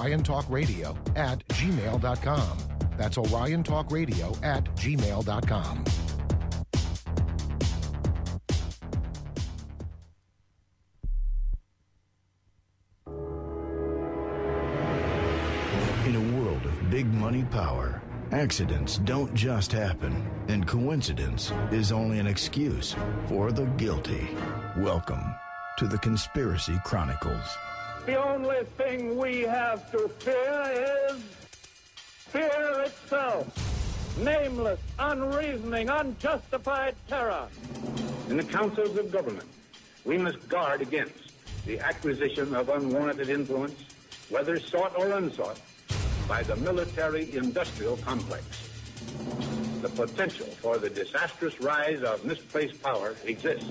oriontalkradio@gmail.com. That's oriontalkradio@gmail.com. In a world of big money power, accidents don't just happen, and coincidence is only an excuse for the guilty. Welcome to the Conspiracy Chronicles. The only thing we have to fear is fear itself. Nameless, unreasoning, unjustified terror. In the councils of government, we must guard against the acquisition of unwarranted influence, whether sought or unsought, by the military-industrial complex. The potential for the disastrous rise of misplaced power exists.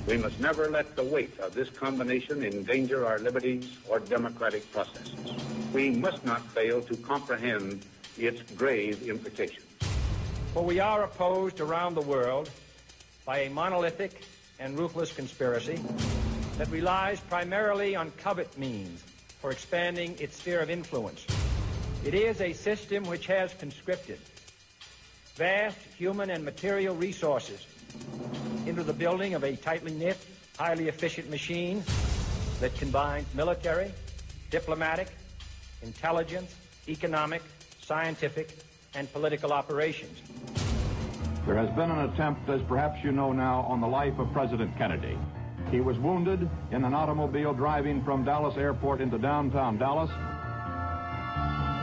We must never let the weight of this combination endanger our liberties or democratic processes. We must not fail to comprehend its grave implications. For we are opposed around the world by a monolithic and ruthless conspiracy that relies primarily on covert means for expanding its sphere of influence. It is a system which has conscripted vast human and material resources into the building of a tightly knit, highly efficient machine that combines military, diplomatic, intelligence, economic, scientific, and political operations. There has been an attempt, as perhaps you know now, on the life of President Kennedy. He was wounded in an automobile driving from Dallas Airport into downtown Dallas.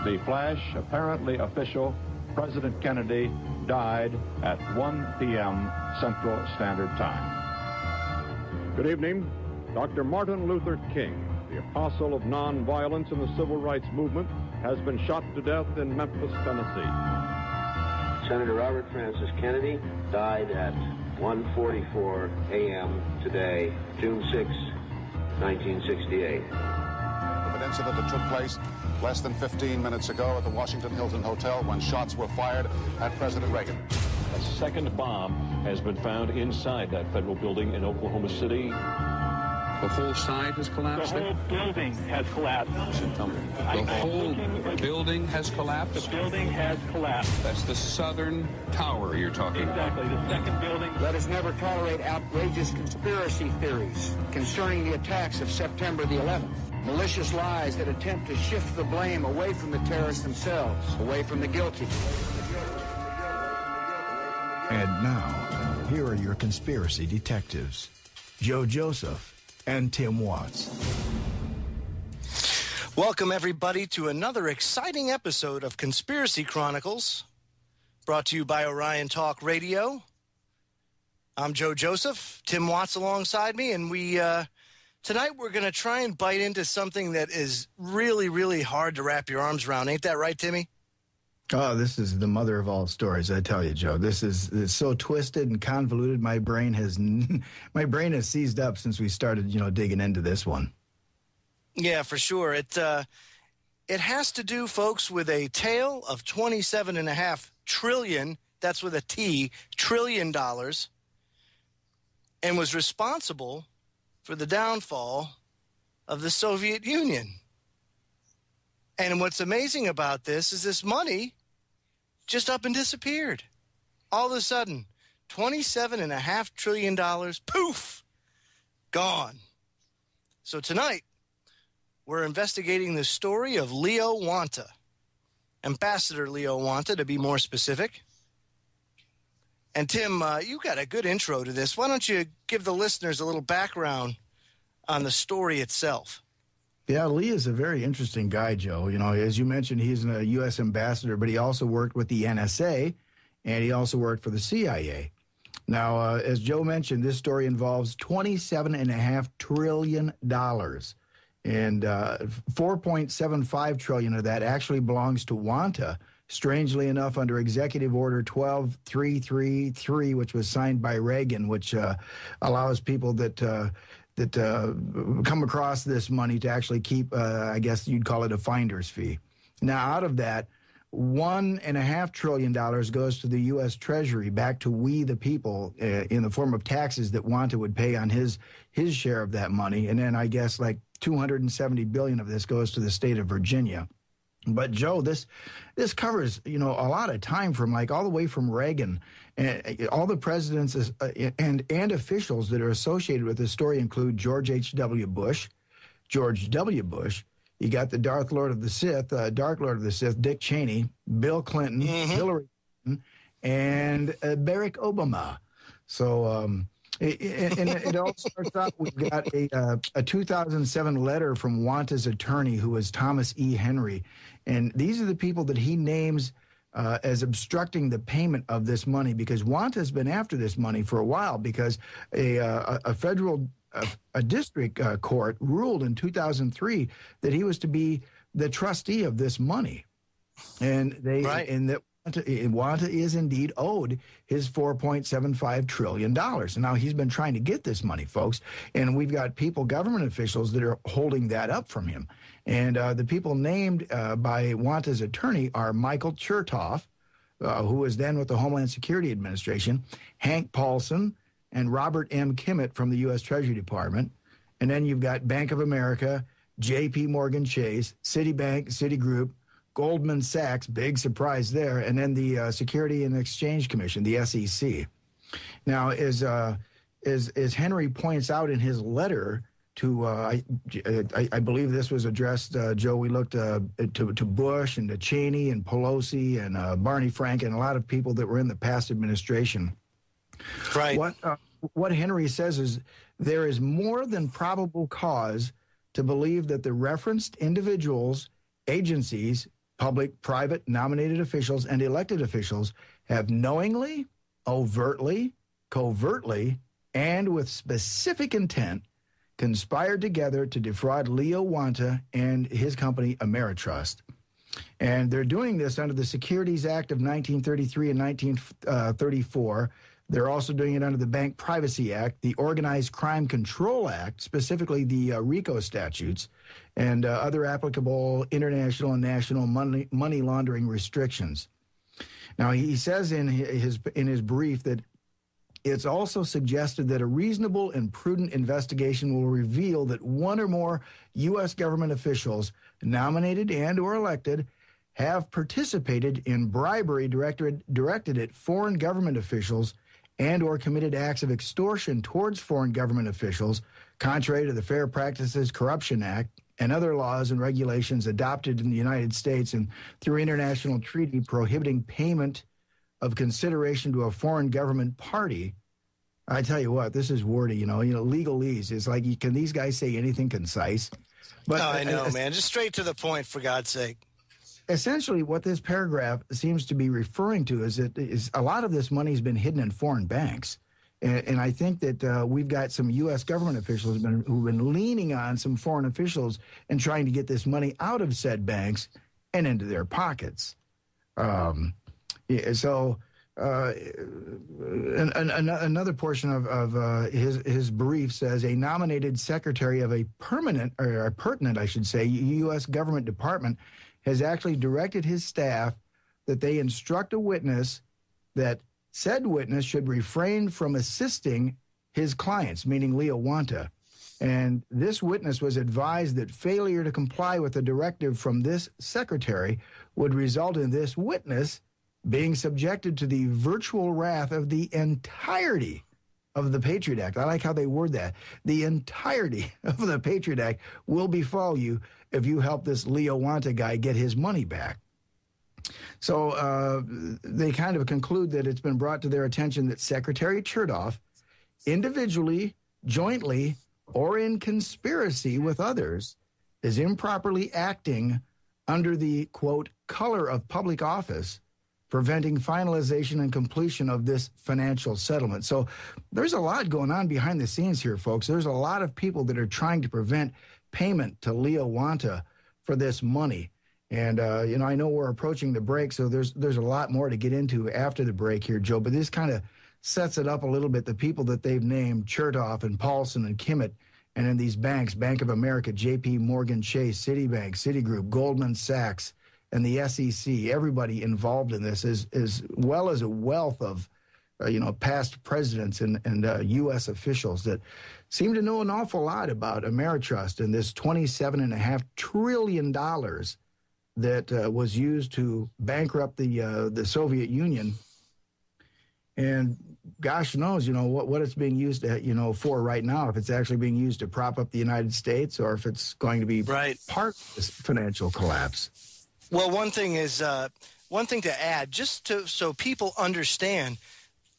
The flash, apparently official, President Kennedy died at 1 p.m. Central Standard Time. Good evening. Dr. Martin Luther King, the apostle of nonviolence in the civil rights movement, has been shot to death in Memphis, Tennessee. Senator Robert Francis Kennedy died at 1:44 a.m. today, June 6, 1968. An incident that took place less than 15 minutes ago at the Washington Hilton Hotel when shots were fired at President Reagan. A second bomb has been found inside that federal building in Oklahoma City. The whole side has collapsed? The whole building has collapsed. The whole building has collapsed? The building has collapsed. That's the southern tower you're talking about. Exactly, the second building. Let us never tolerate outrageous conspiracy theories concerning the attacks of September the 11th. Malicious lies that attempt to shift the blame away from the terrorists themselves, away from the guilty. And now, here are your conspiracy detectives, Joe Joseph and Tim Watts. Welcome, everybody, to another exciting episode of Conspiracy Chronicles, brought to you by Orion Talk Radio. I'm Joe Joseph, Tim Watts alongside me, and tonight we're going to try and bite into something that is really, really hard to wrap your arms around. Ain't that right, Timmy? Oh, this is the mother of all stories, I tell you, Joe. This is so twisted and convoluted. My brain has seized up since we started, digging into this one. Yeah, for sure. It has to do, folks, with a tale of $27.5 trillion. That's with a T, trillion dollars, and was responsible for the downfall of the Soviet Union. And what's amazing about this is this money just up and disappeared. All of a sudden, $27.5 trillion, poof, gone. So tonight, we're investigating the story of Leo Wanta, Ambassador Leo Wanta, to be more specific. And Tim, you got a good intro to this. Why don't you give the listeners a little background on the story itself? Yeah, Lee is a very interesting guy, Joe. As you mentioned, he's a U.S. ambassador, but he also worked with the NSA, and he also worked for the CIA. Now, as Joe mentioned, this story involves $27.5 trillion, and $4.75 trillion of that actually belongs to Wanta, strangely enough, under Executive Order 12333, which was signed by Reagan, which allows people that come across this money to actually keep, I guess you'd call it a finder's fee. Now, out of that, $1.5 trillion goes to the U.S. Treasury, back to we the people, in the form of taxes that Wanta would pay on his share of that money. And then I guess like $270 billion of this goes to the state of Virginia. But Joe, this covers, a lot of time, from like all the way from Reagan, and all the presidents and officials that are associated with this story include George H.W. Bush, George W. Bush. You got the Dark Lord of the Sith, Dick Cheney, Bill Clinton, Hillary Clinton, and Barack Obama. So it all starts out, we've got a 2007 letter from Wanta's attorney, who was Thomas E. Henry. And these are the people that he names as obstructing the payment of this money, because Wanta's been after this money for a while, because a federal district court ruled in 2003 that he was to be the trustee of this money. And that Wanta is indeed owed his $4.75 trillion. And now he's been trying to get this money, folks. And we've got government officials that are holding that up from him. And the people named by Wanta's attorney are Michael Chertoff, who was then with the Homeland Security Administration, Hank Paulson, and Robert M. Kimmett from the U.S. Treasury Department. And then you've got Bank of America, J.P. Morgan Chase, Citibank, Citigroup, Goldman Sachs, big surprise there, and then the Security and Exchange Commission, the SEC. Now, as Henry points out in his letter to, I believe this was addressed, Joe, we looked to Bush and to Cheney and Pelosi and Barney Frank and a lot of people that were in the past administration. Right. What Henry says is there is more than probable cause to believe that the referenced individuals, agencies, public, private, nominated officials, and elected officials have knowingly, overtly, covertly, and with specific intent conspired together to defraud Leo Wanta and his company Ameritrust. And they're doing this under the Securities Act of 1933 and 1934. They're also doing it under the Bank Privacy Act, the Organized Crime Control Act, specifically the RICO statutes, and other applicable international and national money laundering restrictions. Now, he says in his brief that it's also suggested that a reasonable and prudent investigation will reveal that one or more U.S. government officials, nominated and or elected, have participated in bribery directed at foreign government officials and or committed acts of extortion towards foreign government officials, contrary to the Fair Practices Corruption Act and other laws and regulations adopted in the United States and through international treaty prohibiting payment of consideration to a foreign government party. I tell you what, this is wordy, legalese. It's like, can these guys say anything concise? But I know, man. Just straight to the point, for God's sake. Essentially, what this paragraph seems to be referring to is that a lot of this money has been hidden in foreign banks. And I think that we've got some U.S. government officials who've been leaning on some foreign officials and trying to get this money out of said banks and into their pockets. Another portion of his brief says a nominated secretary of a pertinent U.S. government department has actually directed his staff that they instruct a witness that said witness should refrain from assisting his clients, meaning Leo Wanta. And this witness was advised that failure to comply with a directive from this secretary would result in this witness being subjected to the virtual wrath of the entirety of the Patriot Act. I like how they word that. The entirety of the Patriot Act will befall you if you help this Leo Wanta guy get his money back. So they kind of conclude that it's been brought to their attention that Secretary Chertoff, individually, jointly, or in conspiracy with others, is improperly acting under the, quote, color of public office, preventing finalization and completion of this financial settlement. So there's a lot going on behind the scenes here, folks. There's a lot of people that are trying to prevent payment to Leo Wanta for this money. And, I know we're approaching the break, so there's a lot more to get into after the break here, Joe. But this kind of sets it up a little bit, the people that they've named, Chertoff and Paulson and Kimmett, and in these banks, Bank of America, J.P. Morgan Chase, Citibank, Citigroup, Goldman Sachs, and the SEC, everybody involved in this, as well as a wealth of past presidents and U.S. officials that seem to know an awful lot about Ameritrust and this $27.5 trillion that was used to bankrupt the Soviet Union. And gosh knows, what it's being used for right now, if it's actually being used to prop up the United States or if it's going to be part of this financial collapse. Well, one thing to add, so people understand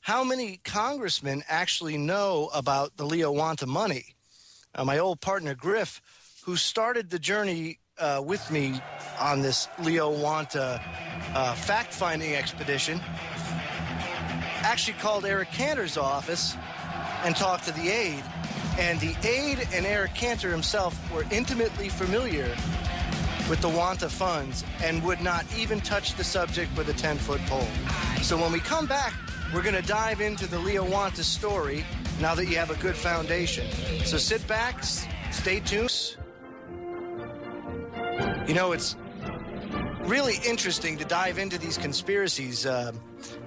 how many congressmen actually know about the Leo Wanta money. My old partner, Griff, who started the journey with me on this Leo Wanta fact-finding expedition, actually called Eric Cantor's office and talked to the aide. And the aide and Eric Cantor himself were intimately familiar with the Wanta funds and would not even touch the subject with a 10-foot pole. So when we come back, we're going to dive into the Leo Wanta story now that you have a good foundation. So sit back, stay tuned. It's really interesting to dive into these conspiracies,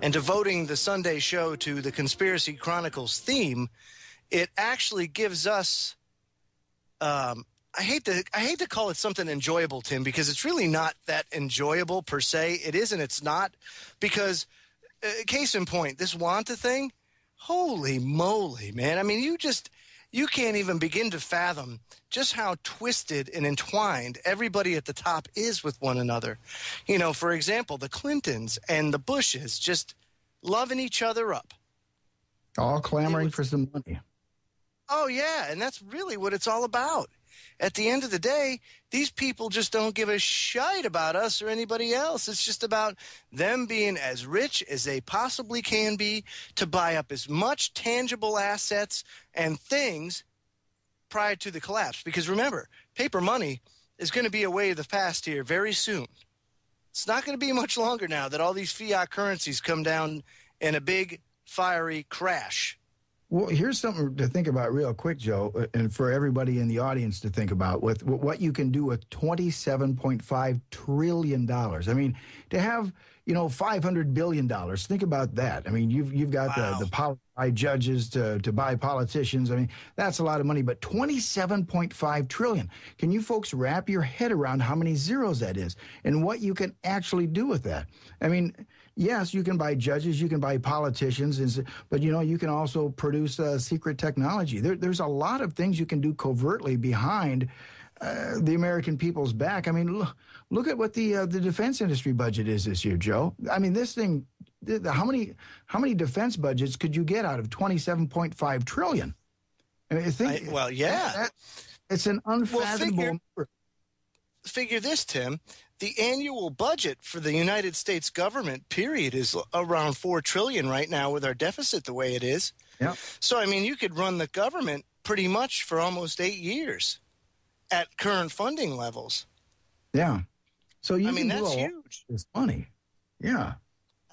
and devoting the Sunday show to the Conspiracy Chronicles theme. It actually gives us, I hate to call it something enjoyable, Tim, because it's really not that enjoyable per se. It is and it's not, because case in point, this Wanta thing, holy moly, man. I mean, you can't even begin to fathom just how twisted and entwined everybody at the top is with one another. For example, the Clintons and the Bushes just loving each other up. All clamoring for some money. Oh, yeah, and that's really what it's all about. At the end of the day, these people just don't give a shite about us or anybody else. It's just about them being as rich as they possibly can be to buy up as much tangible assets and things prior to the collapse. Because remember, paper money is going to be a way of the past here very soon. It's not going to be much longer now that all these fiat currencies come down in a big, fiery crash. Well, here's something to think about real quick, Joe, and for everybody in the audience to think about with what you can do with $27.5 trillion. I mean, to have, $500 billion, think about that. I mean, you've got the power to buy judges, to buy politicians. I mean, that's a lot of money, but $27.5 trillion. Can you folks wrap your head around how many zeros that is and what you can actually do with that? I mean, yes, you can buy judges, you can buy politicians, but, you can also produce secret technology. There's a lot of things you can do covertly behind the American people's back. I mean, look at what the defense industry budget is this year, Joe. I mean, this thing, how many defense budgets could you get out of $27.5 trillion? I mean, it's an unfathomable number. Figure this, Tim. The annual budget for the United States government, period, is around $4 trillion right now with our deficit the way it is. Yeah. So, I mean, you could run the government pretty much for almost 8 years at current funding levels. Yeah. So that's huge. It's money. Yeah.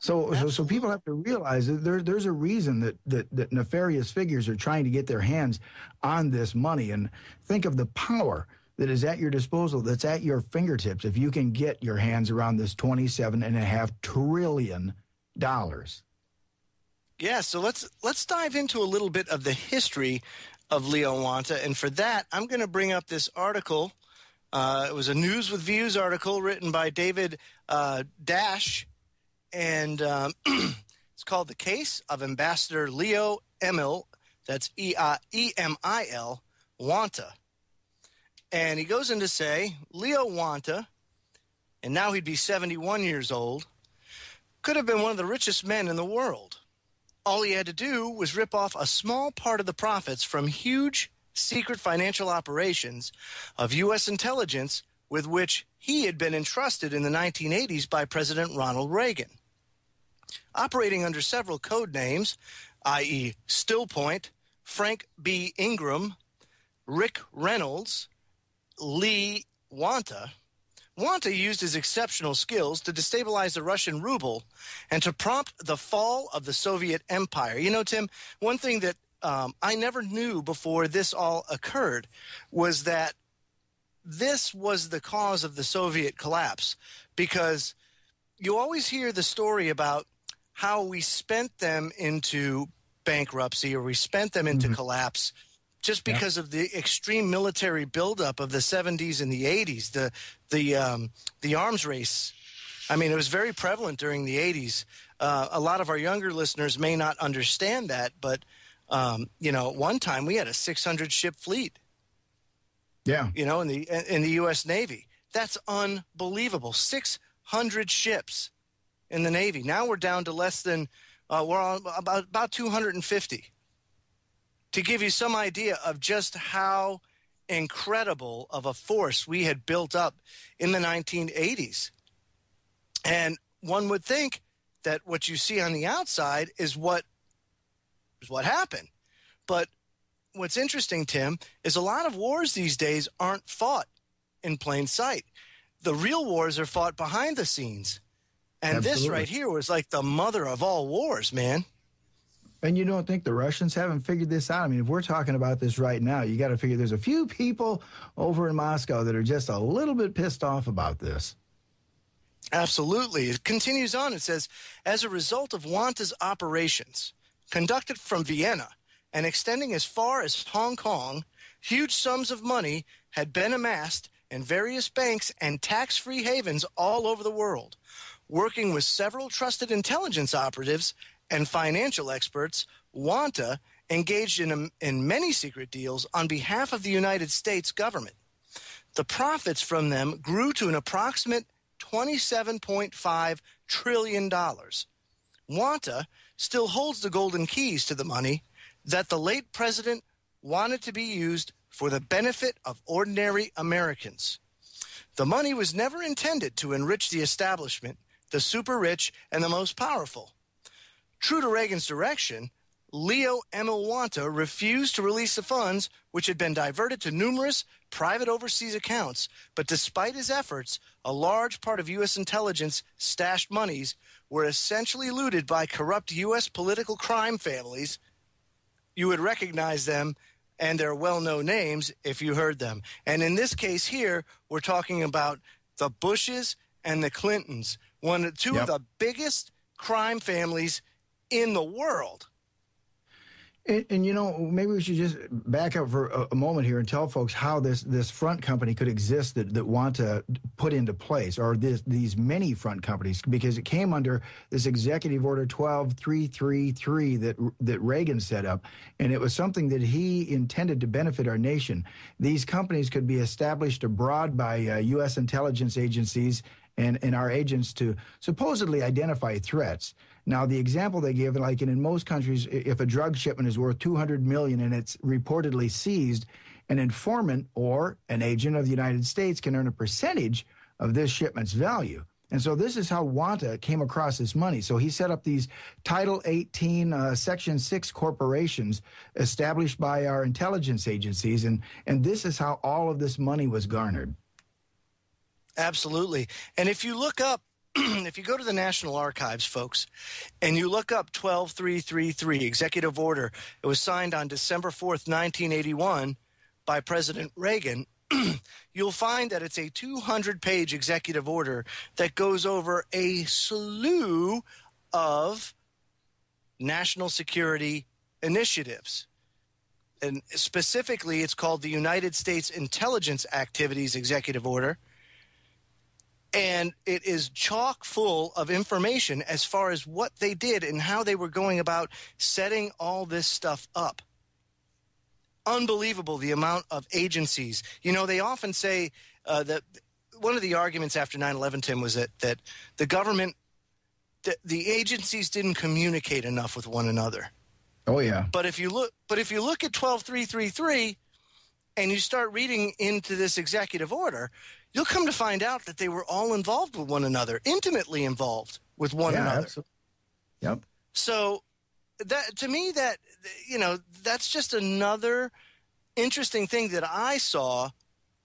So people have to realize that there's a reason that nefarious figures are trying to get their hands on this money, and think of the power that is at your disposal, that's at your fingertips, if you can get your hands around this $27.5 trillion. Yeah, so let's dive into a little bit of the history of Leo Wanta, and for that, I'm going to bring up this article. It was a News with Views article written by David Dash, and it's called "The Case of Ambassador Leo Emil." That's E-M-I-L Wanta. And he goes in to say, Leo Wanta, and now he'd be 71 years old, could have been one of the richest men in the world. All he had to do was rip off a small part of the profits from huge secret financial operations of U.S. intelligence with which he had been entrusted in the 1980s by President Ronald Reagan. Operating under several code names, i.e. Stillpoint, Frank B. Ingram, Rick Reynolds, Lee Wanta used his exceptional skills to destabilize the Russian ruble and to prompt the fall of the Soviet Empire. Tim, one thing that I never knew before this all occurred was that this was the cause of the Soviet collapse, because you always hear the story about how we spent them into bankruptcy or we spent them into collapse just because of the extreme military buildup of the 70s and the 80s, the arms race. I mean, it was very prevalent during the 80s. A lot of our younger listeners may not understand that, but, at one time we had a 600-ship fleet. Yeah. In the U.S. Navy. That's unbelievable. 600 ships in the Navy. Now we're down to less than, we're on about 250. To give you some idea of just how incredible of a force we had built up in the 1980s. And one would think that what you see on the outside is what happened. But what's interesting, Tim, is a lot of wars these days aren't fought in plain sight. The real wars are fought behind the scenes. And Absolutely. This right here was like the mother of all wars, man. And you don't think the Russians haven't figured this out? I mean, if we're talking about this right now, you got to figure there's a few people over in Moscow that are just a little bit pissed off about this. Absolutely. It continues on. It says, as a result of Wanta's operations conducted from Vienna and extending as far as Hong Kong, huge sums of money had been amassed in various banks and tax-free havens all over the world. Working with several trusted intelligence operatives and financial experts, Wanta engaged in many secret deals on behalf of the United States government. The profits from them grew to an approximate $27.5 trillion. Wanta still holds the golden keys to the money that the late president wanted to be used for the benefit of ordinary Americans. The money was never intended to enrich the establishment, the super rich, and the most powerful. True to Reagan's direction, Leo Emil Wanta refused to release the funds, which had been diverted to numerous private overseas accounts. But despite his efforts, a large part of U.S. intelligence stashed monies were essentially looted by corrupt U.S. political crime families. You would recognize them and their well-known names if you heard them. And in this case here, we're talking about the Bushes and the Clintons, two of the biggest crime families in the world. And maybe we should just back up for a moment here and tell folks how this front company could exist that Wanta put into place, or these many front companies, because it came under this Executive Order 12333 that Reagan set up, and it was something that he intended to benefit our nation. These companies could be established abroad by U.S. intelligence agencies and our agents to supposedly identify threats. Now, the example they give, like in most countries, if a drug shipment is worth $200 million and it's reportedly seized, an informant or an agent of the United States can earn a percentage of this shipment's value. And so this is how Wanta came across this money. So he set up these Title 18, Section 6 corporations established by our intelligence agencies, and this is how all of this money was garnered. Absolutely. And if you look up, if you go to the National Archives, folks, and you look up 12333, Executive Order, it was signed on December 4th, 1981 by President Reagan, you'll find that it's a 200-page executive order that goes over a slew of national security initiatives. And specifically, it's called the United States Intelligence Activities Executive Order. And it is chock full of information as far as what they did and how they were going about setting all this stuff up. Unbelievable, the amount of agencies. You know, they often say that one of the arguments after 9/11, Tim, was that the government, the agencies didn't communicate enough with one another. Oh, yeah. But if you look at 12333 and you start reading into this executive order, you'll come to find out that they were all involved with one another, intimately involved with one another. Absolutely. Yep. So that, to me, that, that's just another interesting thing that I saw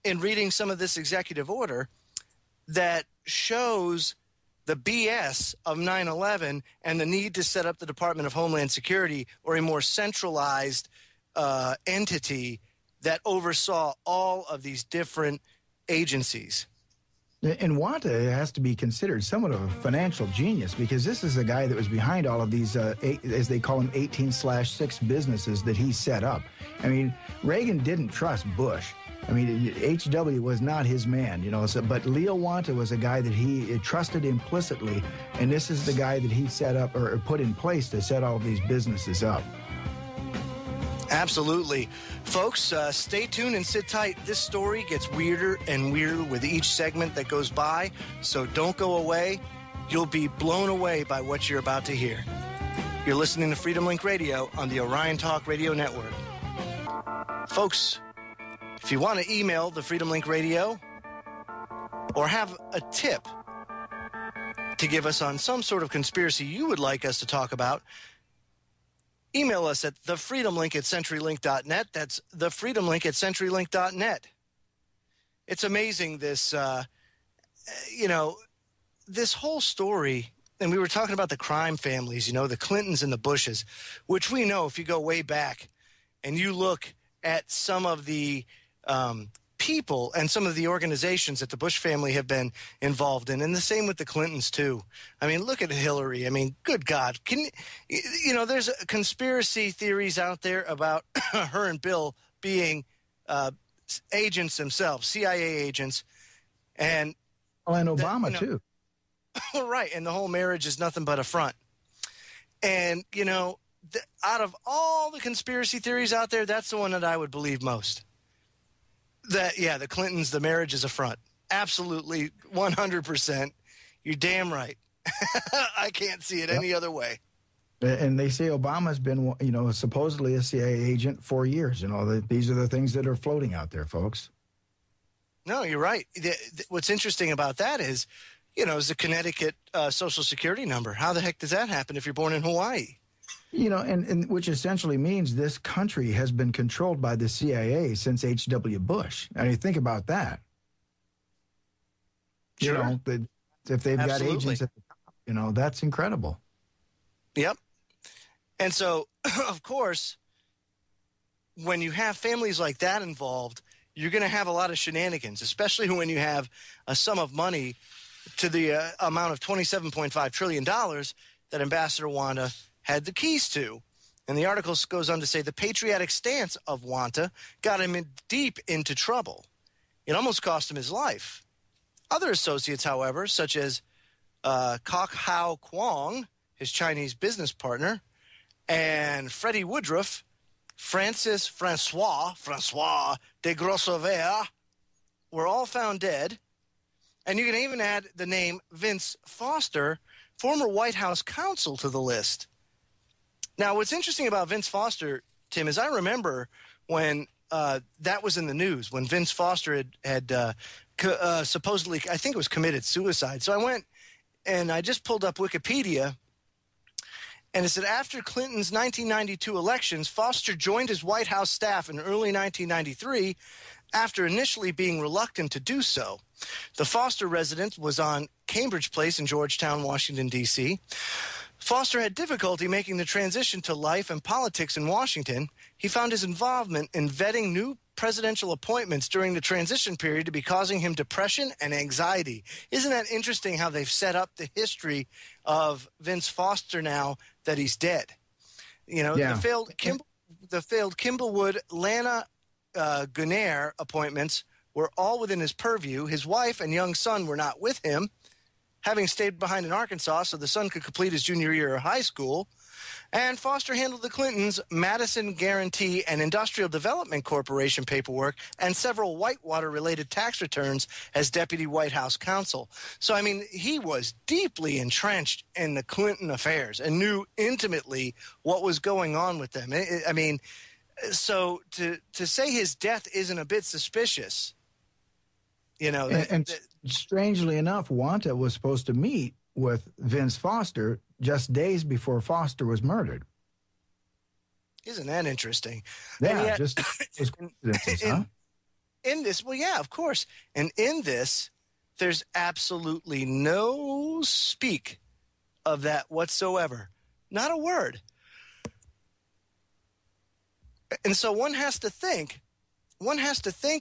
in reading some of this executive order that shows the BS of 9/11 and the need to set up the Department of Homeland Security, or a more centralized entity that oversaw all of these different agencies. And Wanta has to be considered somewhat of a financial genius, because this is the guy that was behind all of these, as they call them, 18/6 businesses that he set up. I mean, Reagan didn't trust Bush. I mean, H.W. was not his man, you know. So, but Leo Wanta was a guy that he trusted implicitly, and this is the guy that he set up or put in place to set all of these businesses up. Absolutely. Folks, stay tuned and sit tight. This story gets weirder and weirder with each segment that goes by, so don't go away. You'll be blown away by what you're about to hear. You're listening to Freedom Link Radio on the Orion Talk Radio Network. Folks, if you want to email the Freedom Link Radio or have a tip to give us on some sort of conspiracy you would like us to talk about, email us at thefreedomlink@centurylink.net. That's thefreedomlink@centurylink.net. It's amazing this, this whole story, and we were talking about the crime families, the Clintons and the Bushes, which we know if you go way back and you look at some of the people and some of the organizations that the Bush family have been involved in, and the same with the Clintons too. I mean, look at Hillary. I mean, good God. There's conspiracy theories out there about her and Bill being agents themselves, CIA agents. And Obama too. Right. And the whole marriage is nothing but a front. And, out of all the conspiracy theories out there, that's the one that I would believe most. That, yeah, the Clintons, the marriage is a front. Absolutely, 100%. You're damn right. I can't see it any other way. And they say Obama's been, supposedly a CIA agent for years. These are the things that are floating out there, folks. No, you're right. What's interesting about that is, is the Connecticut Social Security number. How the heck does that happen if you're born in Hawaii? And which essentially means this country has been controlled by the CIA since H.W. Bush. I mean, think about that. Sure. If they've got agents at the top, that's incredible. Yep. And so, of course, when you have families like that involved, you're going to have a lot of shenanigans, especially when you have a sum of money to the amount of $27.5 trillion that Ambassador Wanta had the keys to. And the article goes on to say the patriotic stance of Wanta got him deep into trouble. It almost cost him his life. Other associates, however, such as Kok Hao Kwong, his Chinese business partner, and Freddie Woodruff, Francois de Grossover, were all found dead. And you can even add the name Vince Foster, former White House counsel, to the list. Now, what's interesting about Vince Foster, Tim, is I remember when that was in the news, when Vince Foster had supposedly, I think it was committed suicide. So I went and I just pulled up Wikipedia, and it said after Clinton's 1992 elections, Foster joined his White House staff in early 1993 after initially being reluctant to do so. The Foster residence was on Cambridge Place in Georgetown, Washington, D.C. Foster had difficulty making the transition to life and politics in Washington. He found his involvement in vetting new presidential appointments during the transition period to be causing him depression and anxiety. Isn't that interesting how they've set up the history of Vince Foster now that he's dead? The failed Kimballwood, Lana Gunnar appointments were all within his purview. His wife and young son were not with him, having stayed behind in Arkansas so the son could complete his junior year of high school. And Foster handled the Clintons' Madison Guarantee and Industrial Development Corporation paperwork and several Whitewater-related tax returns as deputy White House counsel. So, I mean, he was deeply entrenched in the Clinton affairs and knew intimately what was going on with them. So to say his death isn't a bit suspicious, And strangely enough, Wanta was supposed to meet with Vince Foster just days before Foster was murdered. Isn't that interesting? Yeah, yet, just coincidences, huh? In this, well, yeah, of course. And in this, there's absolutely no speak of that whatsoever. Not a word. And so one has to think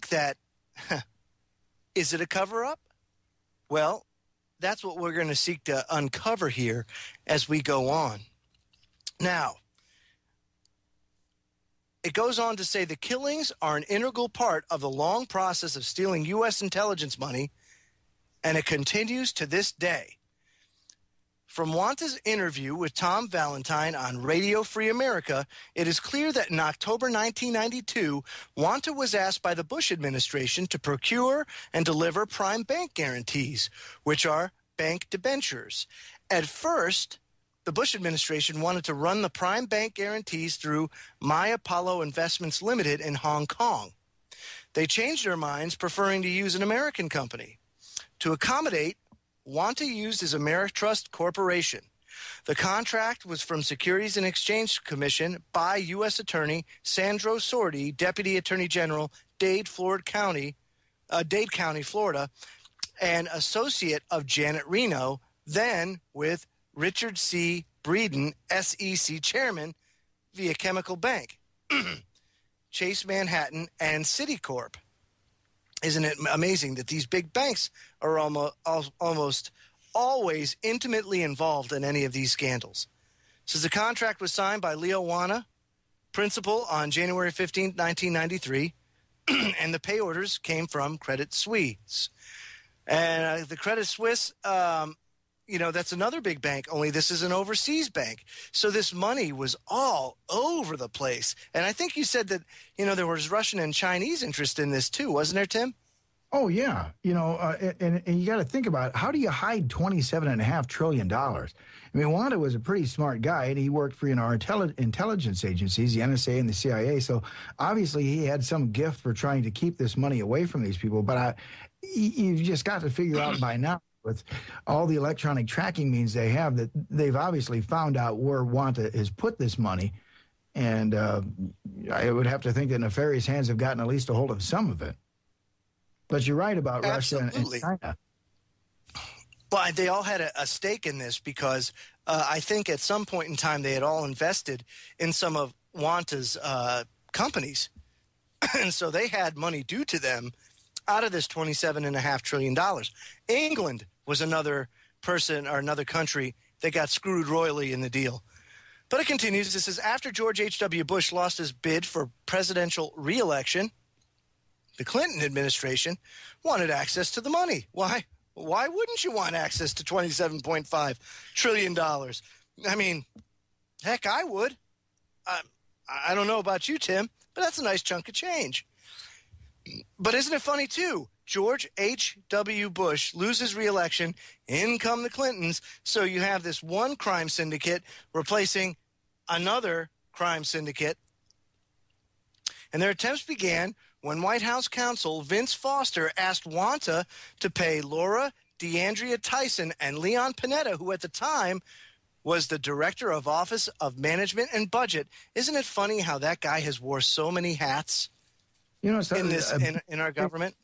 that Is it a cover-up? Well, that's what we're going to seek to uncover here as we go on. Now, it goes on to say the killings are an integral part of the long process of stealing U.S. intelligence money, and it continues to this day. From Wanta's interview with Tom Valentine on Radio Free America, it is clear that in October 1992, Wanta was asked by the Bush administration to procure and deliver prime bank guarantees, which are bank debentures. At first, the Bush administration wanted to run the prime bank guarantees through My Apollo Investments Limited in Hong Kong. They changed their minds, preferring to use an American company. To accommodate, Wanta used his Ameritrust Corporation. The contract was from Securities and Exchange Commission by U.S. Attorney Sandro Sordi, Deputy Attorney General, Dade County, Florida, and associate of Janet Reno, then with Richard C. Breeden, SEC Chairman, via Chemical Bank, Chase Manhattan, and Citicorp. Isn't it amazing that these big banks are almost always intimately involved in any of these scandals? Says the contract was signed by Leo Wanta, principal, on January 15, 1993, and the pay orders came from Credit Suisse. And the Credit Suisse, that's another big bank, only this is an overseas bank. So this money was all over the place. And I think you said that, there was Russian and Chinese interest in this too, wasn't there, Tim? Oh, yeah. And you got to think about it. How do you hide $27.5 trillion? I mean, Wanta was a pretty smart guy, and he worked for our intelligence agencies, the NSA and the CIA. So obviously he had some gift for trying to keep this money away from these people. But you've just got to figure out by now, with all the electronic tracking means they have, that they've obviously found out where Wanta has put this money. And I would have to think that nefarious hands have gotten at least a hold of some of it. But you're right about Russia and China. Well, they all had a stake in this because I think at some point in time they had all invested in some of Wanta's companies. And so they had money due to them out of this $27.5 trillion. England was another person or another country that got screwed royally in the deal. But it continues. This is after George H.W. Bush lost his bid for presidential re-election, the Clinton administration wanted access to the money. Why? Why wouldn't you want access to $27.5 trillion? I mean, heck, I would. I don't know about you, Tim, but that's a nice chunk of change. But isn't it funny, too? George H.W. Bush loses re-election. In come the Clintons. So you have this one crime syndicate replacing another crime syndicate. And their attempts began when White House counsel Vince Foster asked Wanta to pay Laura DeAndrea Tyson and Leon Panetta, who at the time was the director of Office of Management and Budget. Isn't it funny how that guy has wore so many hats in our government?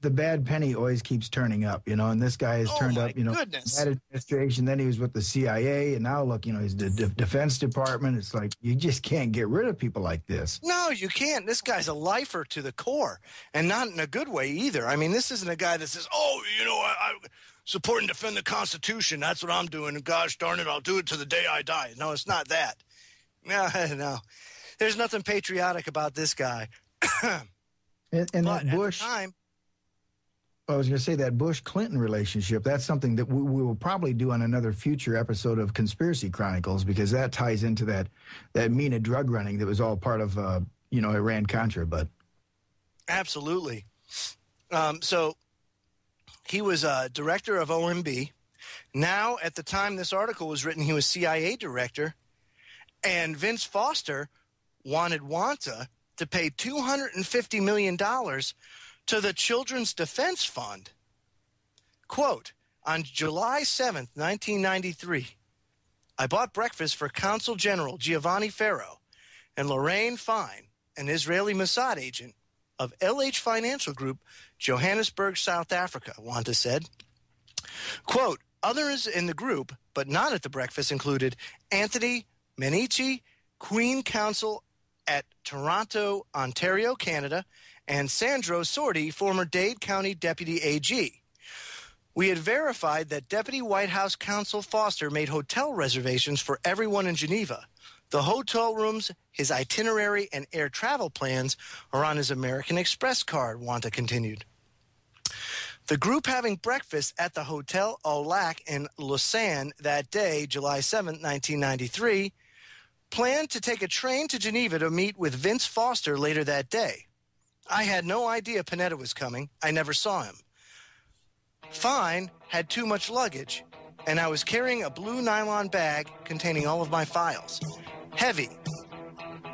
The bad penny always keeps turning up, and this guy has turned up, goodness. That administration, then he was with the CIA, and now look, he's the Defense Department. It's like, you just can't get rid of people like this. No, you can't. This guy's a lifer to the core, and not in a good way either. I mean, this isn't a guy that says, I support and defend the Constitution. That's what I'm doing, and gosh darn it, I'll do it to the day I die. No, it's not that. No. There's nothing patriotic about this guy. and that Bush... At the time, I was going to say that Bush-Clinton relationship, that's something that we will probably do on another future episode of Conspiracy Chronicles, because that ties into that MENA drug running that was all part of, Iran-Contra. But absolutely. So he was director of OMB. Now, at the time this article was written, he was CIA director. And Vince Foster wanted Wanta to pay $250 million to the Children's Defense Fund. Quote, on July 7th, 1993, I bought breakfast for Consul General Giovanni Ferro and Lorraine Fine, an Israeli Mossad agent of LH Financial Group, Johannesburg, South Africa, Wanta said. Quote, others in the group, but not at the breakfast, included Anthony Menici, Queen Counsel at Toronto, Ontario, Canada, and Sandro Sordi, former Dade County Deputy AG. We had verified that Deputy White House Counsel Foster made hotel reservations for everyone in Geneva. The hotel rooms, his itinerary, and air travel plans are on his American Express card, Wanta continued. The group having breakfast at the Hotel au Lac in Lausanne that day, July 7, 1993, planned to take a train to Geneva to meet with Vince Foster later that day. I had no idea Panetta was coming. I never saw him. Fine had too much luggage, and I was carrying a blue nylon bag containing all of my files. Heavy,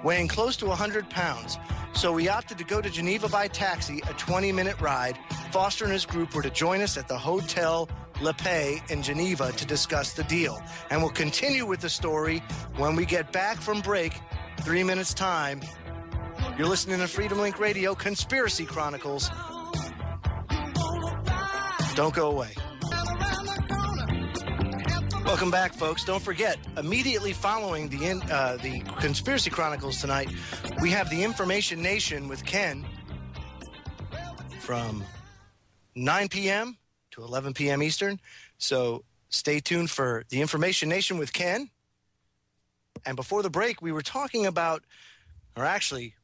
weighing close to 100 pounds. So we opted to go to Geneva by taxi, a 20-minute ride. Foster and his group were to join us at the Hotel Le Pay in Geneva to discuss the deal. And we'll continue with the story when we get back from break, 3 minutes time. You're listening to Freedom Link Radio, Conspiracy Chronicles. Don't go away. Welcome back, folks. Don't forget, immediately following the Conspiracy Chronicles tonight, we have the Information Nation with Ken from 9 p.m. to 11 p.m. Eastern. So stay tuned for the Information Nation with Ken. And before the break, we were talking about, or actually,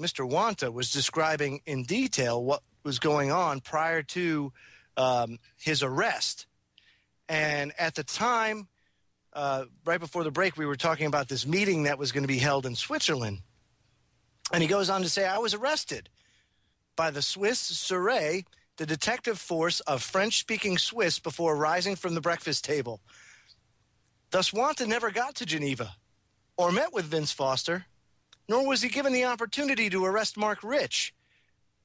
Mr. Wanta was describing in detail what was going on prior to his arrest. And at the time, right before the break, we were talking about this meeting that was going to be held in Switzerland. And he goes on to say, I was arrested by the Swiss Sûreté, the detective force of French-speaking Swiss, before rising from the breakfast table. Thus, Wanta never got to Geneva or met with Vince Foster, nor was he given the opportunity to arrest Mark Rich,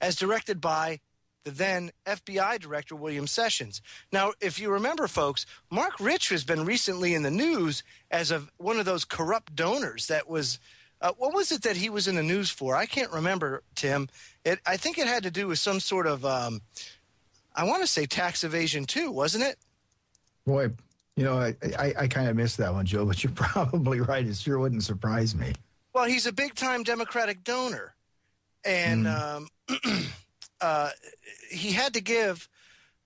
as directed by the then FBI Director, William Sessions. Now, if you remember, folks, Mark Rich has been recently in the news as of one of those corrupt donors that was, what was it that he was in the news for? I can't remember, Tim. I think it had to do with some sort of, I want to say tax evasion too, wasn't it? Boy, you know, I kind of missed that one, Joe, but you're probably right. It sure wouldn't surprise me. Well, he's a big-time Democratic donor. And he had to give,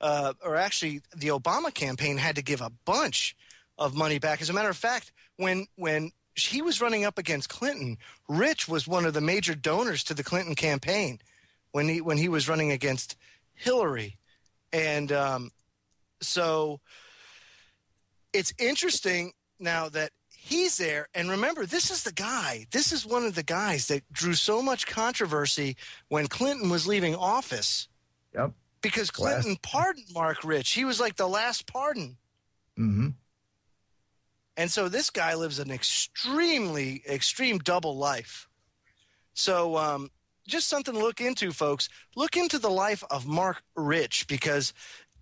or actually the Obama campaign had to give a bunch of money back. As a matter of fact, when he was running up against Clinton, Rich was one of the major donors to the Clinton campaign when he was running against Hillary. And so it's interesting now that he's there. And remember, this is one of the guys that drew so much controversy when Clinton was leaving office. Yep. Because Clinton pardoned Mark Rich. He was like the last pardon. Mm-hmm. And so this guy lives an extreme double life. So just something to look into, folks. Look into the life of Mark Rich, because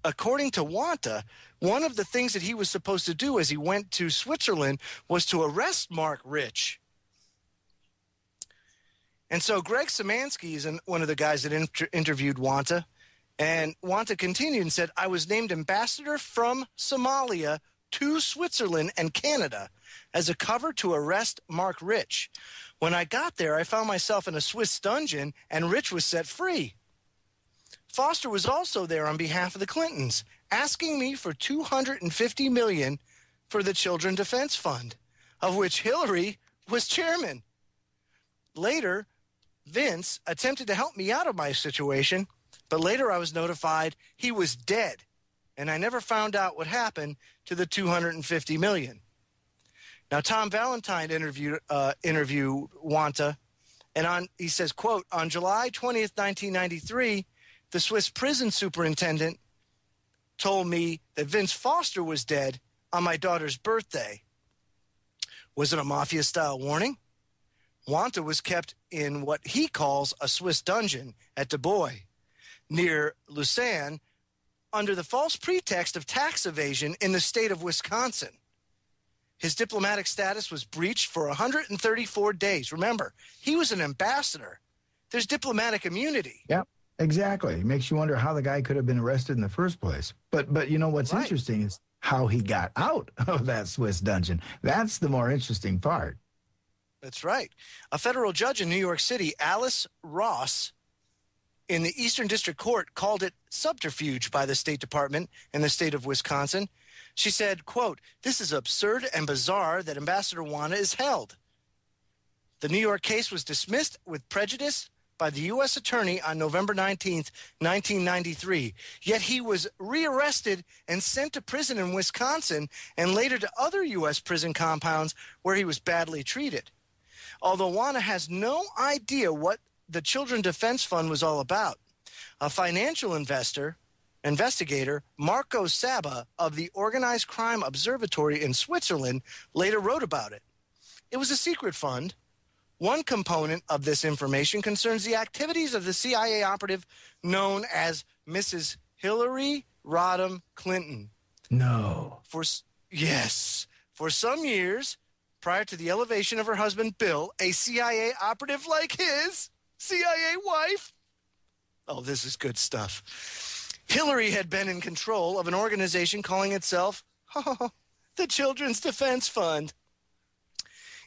according to Wanta, one of the things that he was supposed to do as he went to Switzerland was to arrest Mark Rich. And so Greg Szymanski is one of the guys that interviewed Wanta. And Wanta continued and said, I was named ambassador from Somalia to Switzerland and Canada as a cover to arrest Mark Rich. When I got there, I found myself in a Swiss dungeon, and Rich was set free. Foster was also there on behalf of the Clintons, asking me for $250 million for the Children Defense Fund, of which Hillary was chairman. Later, Vince attempted to help me out of my situation, but later I was notified he was dead, and I never found out what happened to the $250 million. Now, Tom Valentine interviewed Wanta, and he says, quote, on July 20th, 1993, the Swiss prison superintendent told me that Vince Foster was dead on my daughter's birthday. Was it a mafia-style warning? Wanta was kept in what he calls a Swiss dungeon at Du Bois, near Lausanne, under the false pretext of tax evasion in the state of Wisconsin. His diplomatic status was breached for 134 days. Remember, he was an ambassador. There's diplomatic immunity. Yep. Exactly. It makes you wonder how the guy could have been arrested in the first place. But you know what's interesting is how he got out of that Swiss dungeon. That's the more interesting part. That's right. A federal judge in New York City, Alice Ross, in the Eastern District Court called it subterfuge by the State Department in the state of Wisconsin. She said, quote, "This is absurd and bizarre that Ambassador Wanta is held." The New York case was dismissed with prejudice by the U.S. Attorney on November 19th, 1993. Yet he was rearrested and sent to prison in Wisconsin and later to other U.S. prison compounds where he was badly treated. Although Wanta has no idea what the Children's Defense Fund was all about, a financial investigator, Marco Saba of the Organized Crime Observatory in Switzerland, later wrote about it. It was a secret fund. One component of this information concerns the activities of the CIA operative known as Mrs. Hillary Rodham Clinton. No. For some years, prior to the elevation of her husband, Bill, a CIA operative like his CIA wife. Oh, this is good stuff. Hillary had been in control of an organization calling itself the Children's Defense Fund.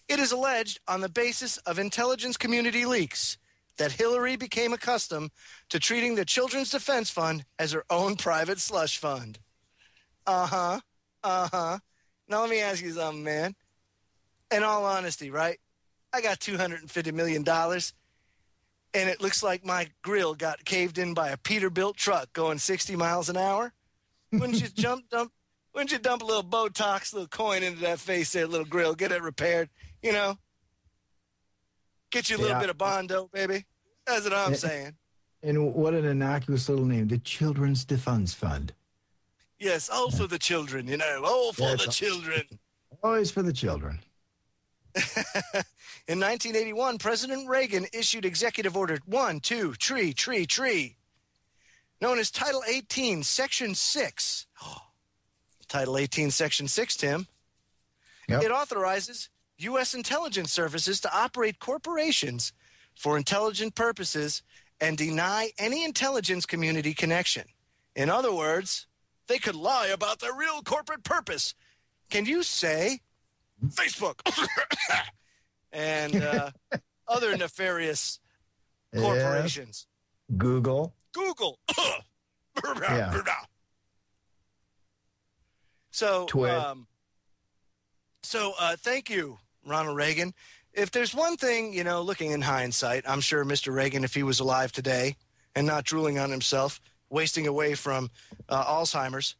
It is alleged on the basis of intelligence community leaks that Hillary became accustomed to treating the Children's Defense Fund as her own private slush fund. Now let me ask you something, man. In all honesty, right? I got $250 million, and it looks like my grill got caved in by a Peterbilt truck going 60 miles an hour. Wouldn't you dump a little Botox, little coin into that face there, little grill, get it repaired, you know? Get you a little bit of Bondo, baby. That's what I'm saying. And what an innocuous little name, the Children's Defense Fund. Yes, all for the children, you know, all for the children. Always for the children. In 1981, President Reagan issued Executive Order 12333, known as Title 18, Section 6. Title 18, Section 6, Tim. Yep. It authorizes U.S. intelligence services to operate corporations for intelligent purposes and deny any intelligence community connection. In other words, they could lie about their real corporate purpose. Can you say Facebook and other nefarious corporations? Google. Yeah. So, thank you, Ronald Reagan. If there's one thing, you know, looking in hindsight, I'm sure Mr. Reagan, if he was alive today and not drooling on himself, wasting away from Alzheimer's,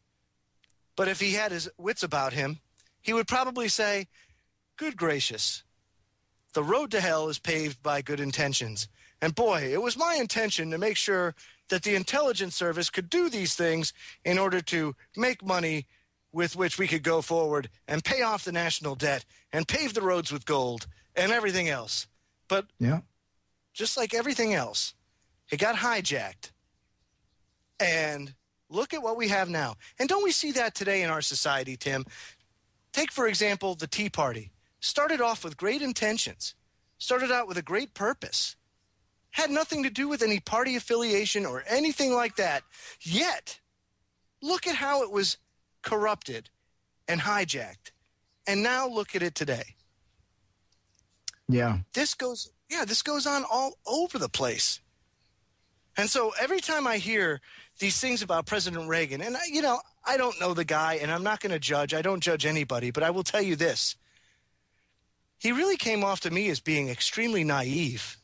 but if he had his wits about him, he would probably say, good gracious, the road to hell is paved by good intentions. And boy, it was my intention to make sure that the intelligence service could do these things in order to make money with which we could go forward and pay off the national debt and pave the roads with gold and everything else. But just like everything else, it got hijacked. And look at what we have now. And don't we see that today in our society, Tim? Take, for example, the Tea Party. Started off with great intentions. Started out with a great purpose. Had nothing to do with any party affiliation or anything like that. Yet, look at how it was corrupted and hijacked. And now look at it today. Yeah. This goes on all over the place. And so every time I hear these things about President Reagan, and I don't know the guy, and I'm not going to judge. I don't judge anybody, but I will tell you this. He really came off to me as being extremely naive.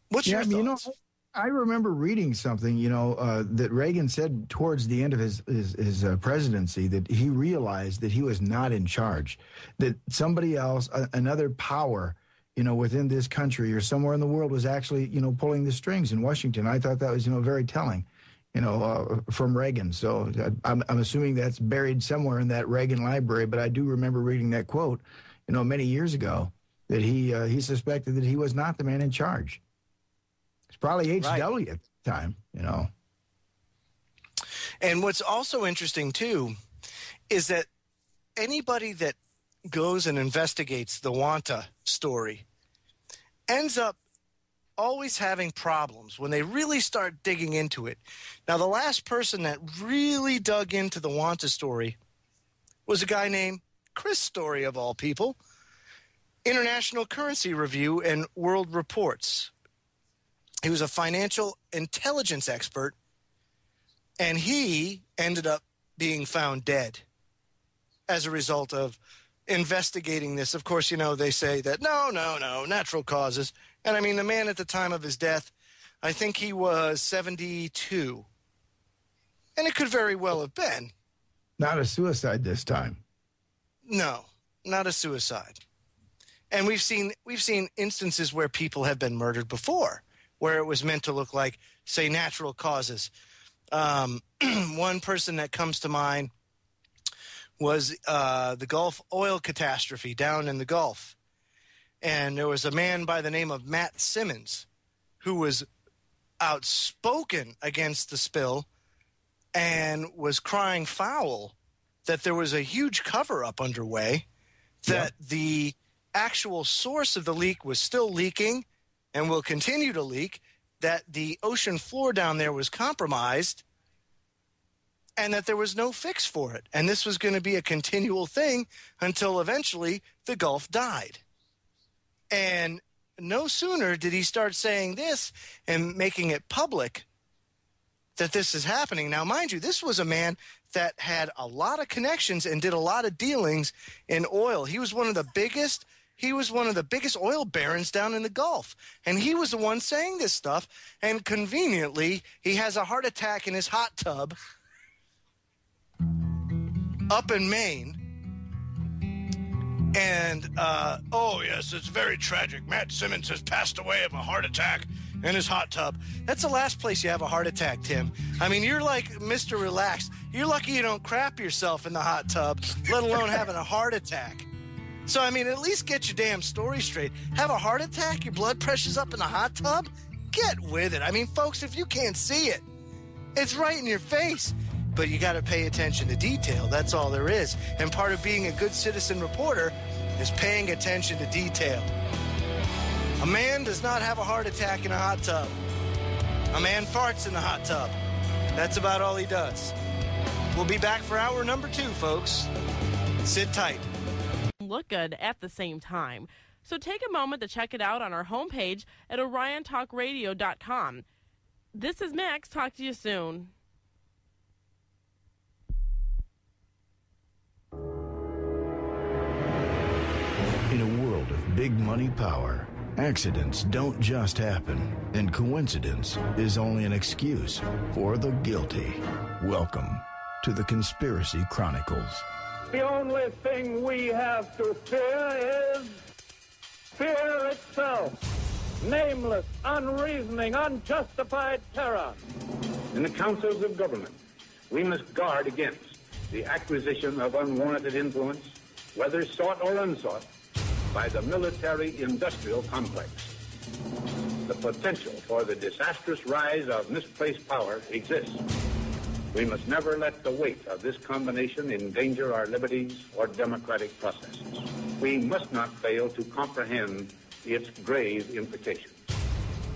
What's your thoughts? I remember reading something, that Reagan said towards the end of his presidency that he realized that he was not in charge, that somebody else, another power, within this country or somewhere in the world was actually, pulling the strings in Washington. I thought that was, very telling, from Reagan. So I'm assuming that's buried somewhere in that Reagan library, but I do remember reading that quote, many years ago, that he suspected that he was not the man in charge. It's probably H.W. at the time, And what's also interesting, too, is that anybody that goes and investigates the Wanta story ends up always having problems when they really start digging into it. Now, the last person that really dug into the Wanta story was a guy named Chris Story, of all people, International Currency Review and World Reports. He was a financial intelligence expert, and he ended up being found dead as a result of investigating this. Of course, you know, they say that, no, natural causes. And I mean, the man at the time of his death, I think he was 72. And it could very well have been. Not a suicide this time. No, not a suicide. And we've seen instances where people have been murdered before, where it was meant to look like, say, natural causes. One person that comes to mind was the Gulf oil catastrophe down in the Gulf. And there was a man by the name of Matt Simmons who was outspoken against the spill and was crying foul that there was a huge cover-up underway, that the actual source of the leak was still leaking and will continue to leak, that the ocean floor down there was compromised, and that there was no fix for it. And this was going to be a continual thing until eventually the Gulf died. And no sooner did he start saying this and making it public that this is happening. Now, mind you, this was a man that had a lot of connections and did a lot of dealings in oil. He was one of the biggest oil barons down in the Gulf. And he was the one saying this stuff. And conveniently, he has a heart attack in his hot tub up in Maine. And, oh, yes, it's very tragic. Matt Simmons has passed away of a heart attack in his hot tub. That's the last place you have a heart attack, Tim. I mean, you're like Mr. Relaxed. You're lucky you don't crap yourself in the hot tub, let alone having a heart attack. So, I mean, at least get your damn story straight. Have a heart attack? Your blood pressure's up in the hot tub? Get with it. I mean, folks, if you can't see it, it's right in your face. But you got to pay attention to detail. That's all there is. And part of being a good citizen reporter is paying attention to detail. A man does not have a heart attack in a hot tub. A man farts in the hot tub. That's about all he does. We'll be back for hour number 2, folks. Sit tight. Look good at the same time. So take a moment to check it out on our homepage at oriontalkradio.com. This is Max. Talk to you soon. In a world of big money power, accidents don't just happen, and coincidence is only an excuse for the guilty. Welcome to the Conspiracy Chronicles. The only thing we have to fear is fear itself. Nameless, unreasoning, unjustified terror. In the councils of government, we must guard against the acquisition of unwarranted influence, whether sought or unsought, by the military-industrial complex. The potential for the disastrous rise of misplaced power exists. We must never let the weight of this combination endanger our liberties or democratic processes. We must not fail to comprehend its grave implications.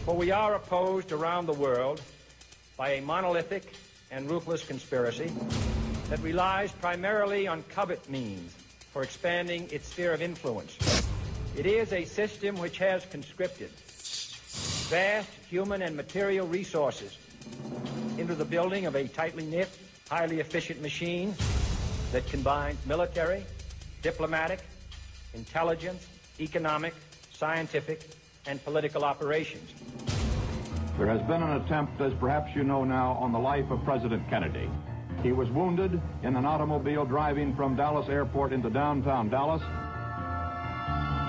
For we are opposed around the world by a monolithic and ruthless conspiracy that relies primarily on covert means for expanding its sphere of influence. It is a system which has conscripted vast human and material resources into the building of a tightly knit, highly efficient machine that combines military, diplomatic, intelligence, economic, scientific, and political operations. There has been an attempt, as perhaps you know now, on the life of President Kennedy. He was wounded in an automobile driving from Dallas Airport into downtown Dallas.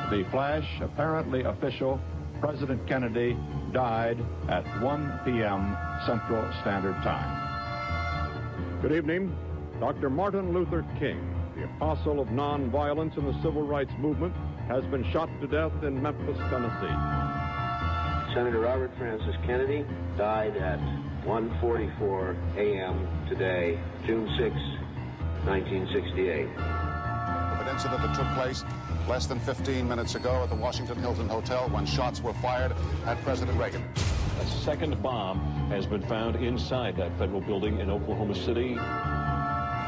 The flash, apparently official, President Kennedy died at 1 p.m. Central Standard Time. Good evening. Dr. Martin Luther King, the apostle of nonviolence in the civil rights movement, has been shot to death in Memphis, Tennessee. Senator Robert Francis Kennedy died at 1:44 a.m. today, June 6, 1968. Of an incident that took place less than 15 minutes ago at the Washington Hilton Hotel when shots were fired at President Reagan. A second bomb has been found inside that federal building in Oklahoma City.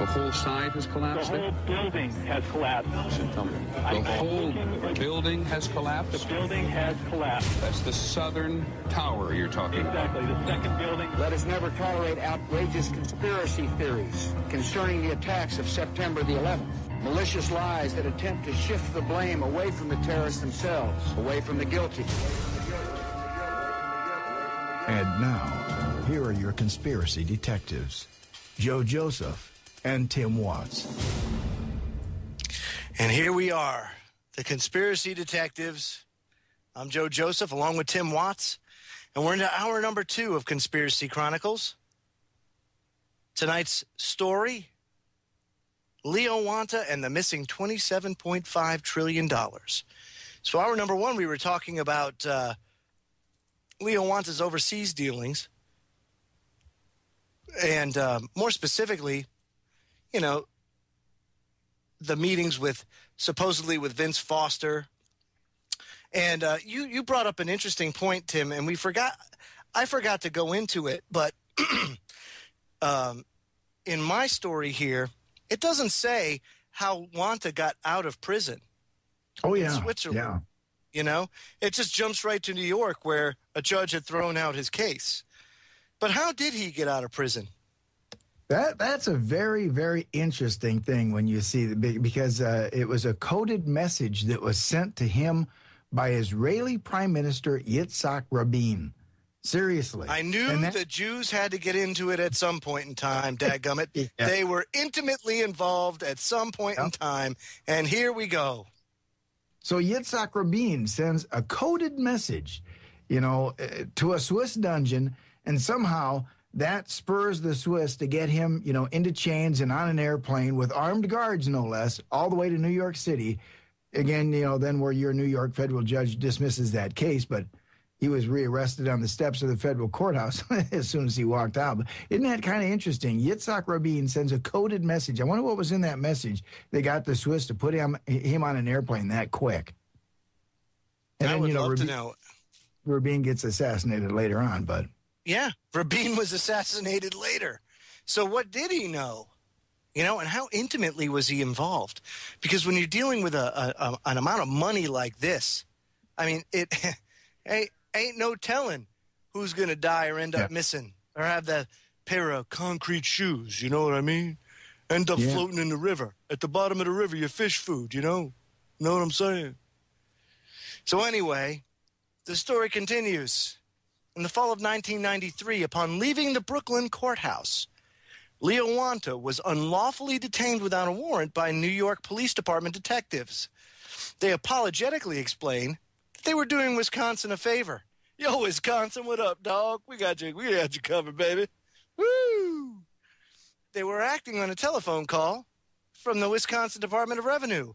The whole side has collapsed? The whole building has collapsed. Tell me. The whole building has collapsed? The building has collapsed. That's the southern tower you're talking about. Exactly, the second building. Let us never tolerate outrageous conspiracy theories concerning the attacks of September the 11th. Malicious lies that attempt to shift the blame away from the terrorists themselves, away from the guilty. And now, here are your conspiracy detectives, Joe Joseph and Tim Watts. And here we are, the conspiracy detectives. I'm Joe Joseph, along with Tim Watts, and we're into hour number 2 of Conspiracy Chronicles. Tonight's story, Leo Wanta and the missing $27.5 trillion. So hour number 1, we were talking about Leo Wanta's overseas dealings. And more specifically, you know, the meetings with supposedly with Vince Foster. And you brought up an interesting point, Tim, and I forgot to go into it, but in my story here, it doesn't say how Wanta got out of prison. Oh, yeah. In Switzerland. Yeah. You know, it just jumps right to New York where a judge had thrown out his case. But how did he get out of prison? That's a very, very interesting thing when you see because it was a coded message that was sent to him by Israeli Prime Minister Yitzhak Rabin. Seriously. I knew the Jews had to get into it at some point in time, dadgummit. Yeah. They were intimately involved at some point in time, and here we go. So Yitzhak Rabin sends a coded message, you know, to a Swiss dungeon, and somehow that spurs the Swiss to get him, you know, into chains and on an airplane with armed guards, no less, all the way to New York City. Again, you know, then where your New York federal judge dismisses that case, but he was rearrested on the steps of the federal courthouse as soon as he walked out. But isn't that kind of interesting? Yitzhak Rabin sends a coded message. I wonder what was in that message that got the Swiss to put him on an airplane that quick. And I then, would you know, love to know. Rabin gets assassinated later on, but... Yeah, Rabin was assassinated later. So what did he know? You know, and how intimately was he involved? Because when you're dealing with an amount of money like this, I mean, it ain't no telling who's going to die or end up missing or have that pair of concrete shoes, you know what I mean? End up floating in the river. At the bottom of the river, your fish food, you know? You know what I'm saying? So anyway, the story continues. In the fall of 1993, upon leaving the Brooklyn courthouse, Leo Wanta was unlawfully detained without a warrant by New York Police Department detectives. They apologetically explained that they were doing Wisconsin a favor. Yo, Wisconsin, what up, dog? We got you covered, baby. Woo! They were acting on a telephone call from the Wisconsin Department of Revenue,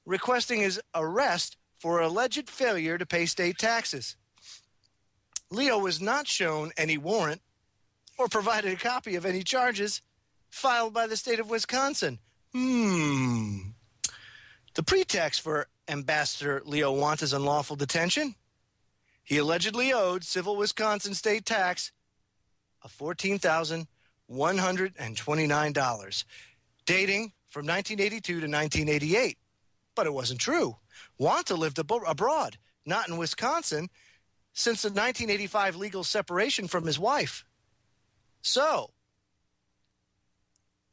requesting his arrest for alleged failure to pay state taxes. Leo was not shown any warrant or provided a copy of any charges filed by the state of Wisconsin. The pretext for Ambassador Leo Wanta's unlawful detention? He allegedly owed civil Wisconsin state tax of $14,129, dating from 1982 to 1988. But it wasn't true. Wanta lived abroad, not in Wisconsin, since the 1985 legal separation from his wife. So,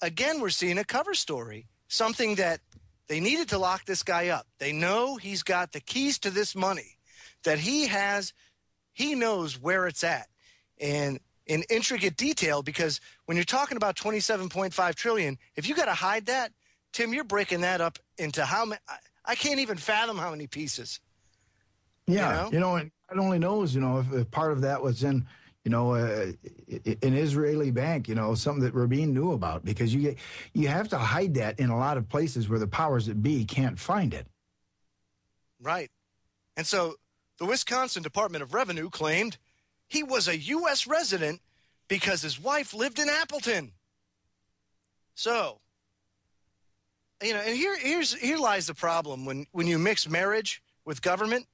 again, we're seeing a cover story, something that they needed to lock this guy up. They know he's got the keys to this money, that he knows where it's at, and in intricate detail, because when you're talking about $27.5 trillion, if you got to hide that, Tim, you're breaking that up into how many, I can't even fathom how many pieces. Yeah, you know, and God only knows, you know, if part of that was in, you know, an Israeli bank, you know, something that Rabin knew about, because you have to hide that in a lot of places where the powers that be can't find it. Right. And so the Wisconsin Department of Revenue claimed he was a U.S. resident because his wife lived in Appleton. So, you know, and here lies the problem when you mix marriage with government.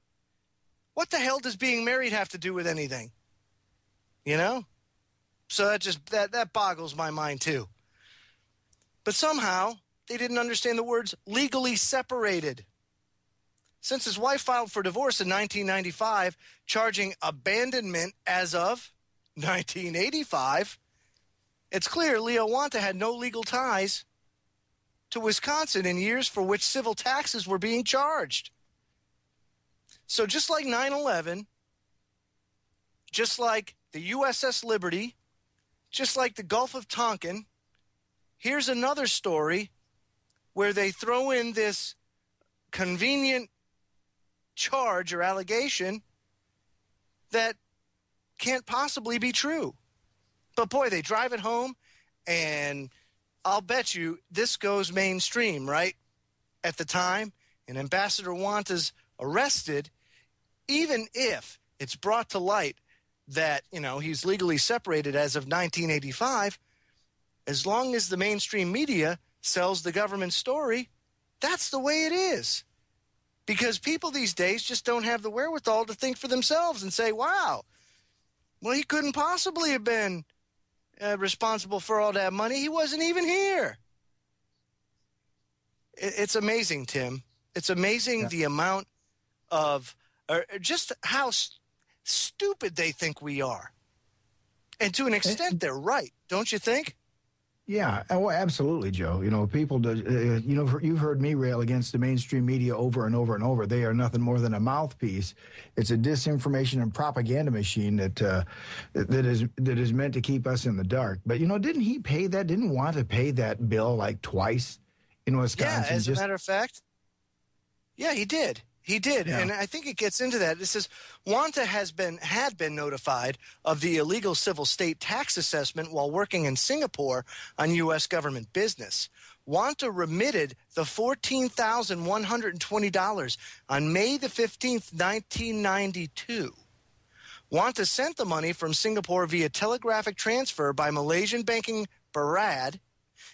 What the hell does being married have to do with anything? You know? So that boggles my mind too. But somehow they didn't understand the words legally separated. Since his wife filed for divorce in 1995, charging abandonment as of 1985, it's clear Leo Wanta had no legal ties to Wisconsin in years for which civil taxes were being charged. So just like 9/11, just like the USS Liberty, just like the Gulf of Tonkin, here's another story where they throw in this convenient charge or allegation that can't possibly be true. But boy, they drive it home, and I'll bet you this goes mainstream, right? At the time, and Ambassador Wanta's arrested, even if it's brought to light that, he's legally separated as of 1985, as long as the mainstream media sells the government story, that's the way it is. Because people these days just don't have the wherewithal to think for themselves and say, wow, well, he couldn't possibly have been responsible for all that money. He wasn't even here. It's amazing, Tim. It's amazing the amount of just how stupid they think we are. And to an extent, they're right, don't you think? Yeah, oh, absolutely, Joe. People do, you've heard me rail against the mainstream media over and over and over. They are nothing more than a mouthpiece. It's a disinformation and propaganda machine that is meant to keep us in the dark. But, didn't he pay that? Didn't want to pay that bill like twice in Wisconsin? Yeah, as a matter of fact, yeah, he did. He did, yeah. And I think it gets into that. It says Wanta had been notified of the illegal civil state tax assessment while working in Singapore on U.S. government business. Wanta remitted the $14,120 on May the 15th, 1992. Wanta sent the money from Singapore via telegraphic transfer by Malaysian banking Barad.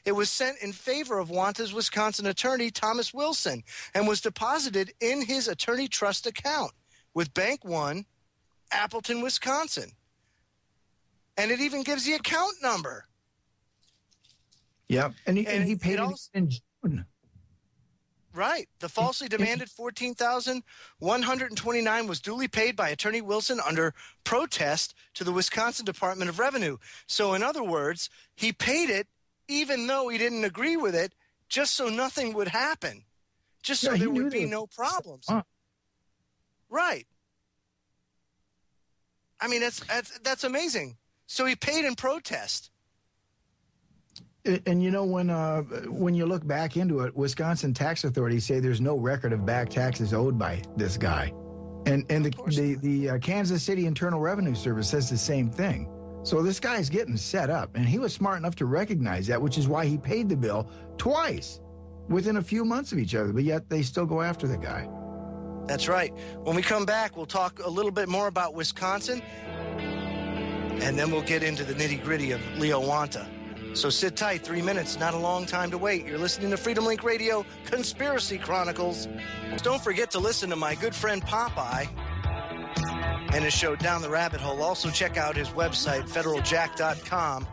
It was sent in favor of Wanta's Wisconsin attorney, Thomas Wilson, and was deposited in his attorney trust account with Bank One, Appleton, Wisconsin. And it even gives the account number. Yep, and he paid it in June. Right. The falsely demanded $14,129 was duly paid by Attorney Wilson under protest to the Wisconsin Department of Revenue. So in other words, he paid it even though he didn't agree with it, just so nothing would happen, just so there would be no problems. Right. I mean, that's amazing. So he paid in protest. And when you look back into it, Wisconsin tax authorities say there's no record of back taxes owed by this guy, and the Kansas City Internal Revenue Service says the same thing. So this guy's getting set up, and he was smart enough to recognize that, which is why he paid the bill twice within a few months of each other, but yet they still go after the guy. That's right. When we come back, we'll talk a little bit more about Wisconsin, and then we'll get into the nitty-gritty of Leo Wanta. So sit tight, 3 minutes, not a long time to wait. You're listening to Freedom Link Radio, Conspiracy Chronicles. Don't forget to listen to my good friend Popeye and his show Down the Rabbit Hole. Also check out his website, federaljack.com.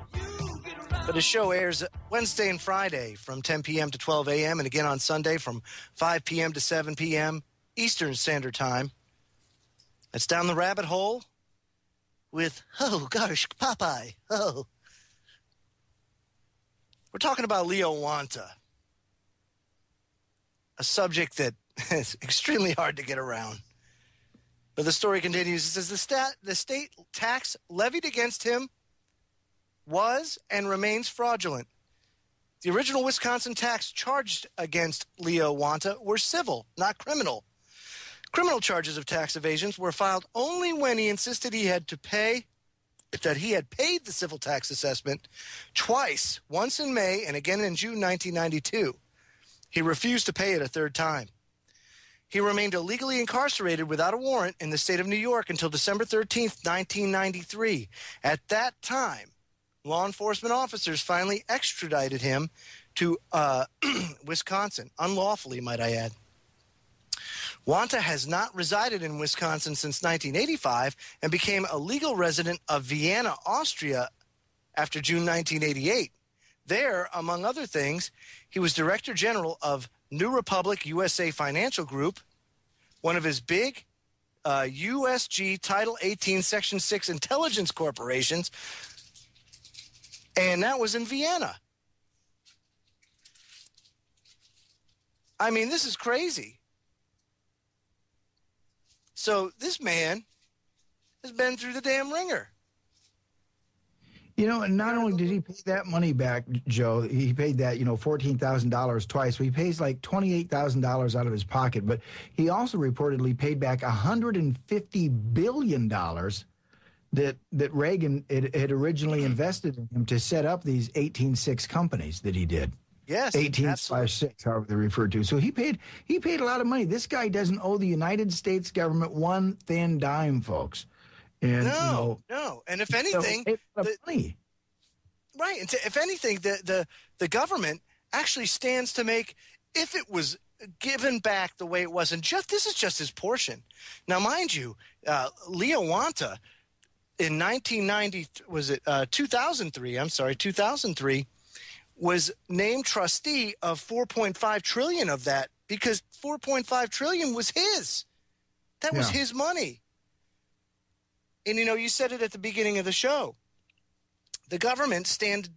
But his show airs Wednesday and Friday from 10 p.m. to 12 a.m. and again on Sunday from 5 p.m. to 7 p.m. Eastern Standard Time. That's Down the Rabbit Hole with, oh gosh, Popeye. Oh. We're talking about Leo Wanta, a subject that is extremely hard to get around. But the story continues. It says the state tax levied against him was and remains fraudulent. The original Wisconsin tax charged against Leo Wanta were civil, not criminal. Criminal charges of tax evasions were filed only when he insisted he had paid the civil tax assessment twice, once in May and again in June 1992. He refused to pay it a third time. He remained illegally incarcerated without a warrant in the state of New York until December 13th, 1993. At that time, law enforcement officers finally extradited him to Wisconsin, unlawfully, might I add. Wanta has not resided in Wisconsin since 1985 and became a legal resident of Vienna, Austria after June 1988. There, among other things, he was Director General of New Republic USA Financial Group, one of his big USG Title 18 Section 6 intelligence corporations, and that was in Vienna. I mean, this is crazy. So this man has been through the damn ringer. You know, and not only did he pay that money back, Joe, he paid that, $14,000 twice. So he pays like $28,000 out of his pocket. But he also reportedly paid back $150 billion that Reagan had originally invested in him to set up these 18-6 companies that he did. Yes, 18/6, however they're referred to. So he paid a lot of money. This guy doesn't owe the United States government one thin dime, folks. And, no. And if anything, right. And if anything, the government actually stands to make, if it was given back the way it was, and this is just his portion. Now, mind you, Leo Wanta in 2003, was named trustee of 4.5 trillion of that, because 4.5 trillion was his. That was his money. And, you said it at the beginning of the show. The government stood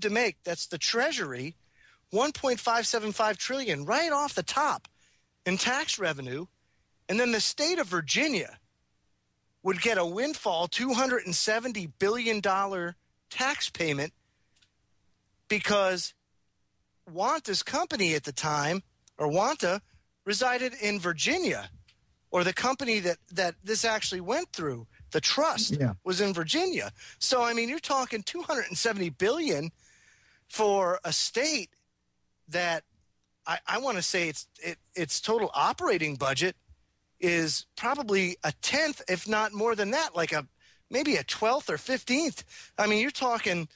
to make, that's the Treasury, 1.575 trillion right off the top in tax revenue. And then the state of Virginia would get a windfall $270 billion tax payment because Wanta's company at the time, or Wanta, resided in Virginia, or the company that this actually went through, the trust, was in Virginia. So, I mean, you're talking $270 billion for a state that I want to say its total operating budget is probably a tenth, if not more than that, like maybe a 12th or 15th. I mean, you're talking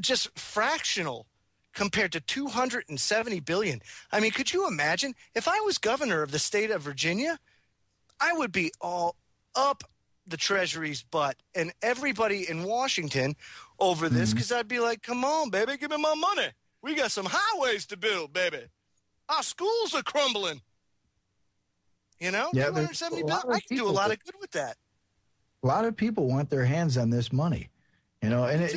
just fractional compared to $270 billion. I mean, could you imagine if I was governor of the state of Virginia? I would be all up the Treasury's butt and everybody in Washington over this, because I'd be like, come on, baby, give me my money. We got some highways to build, baby. Our schools are crumbling. $270 billion. I can do a lot of good with that. A lot of people want their hands on this money. It's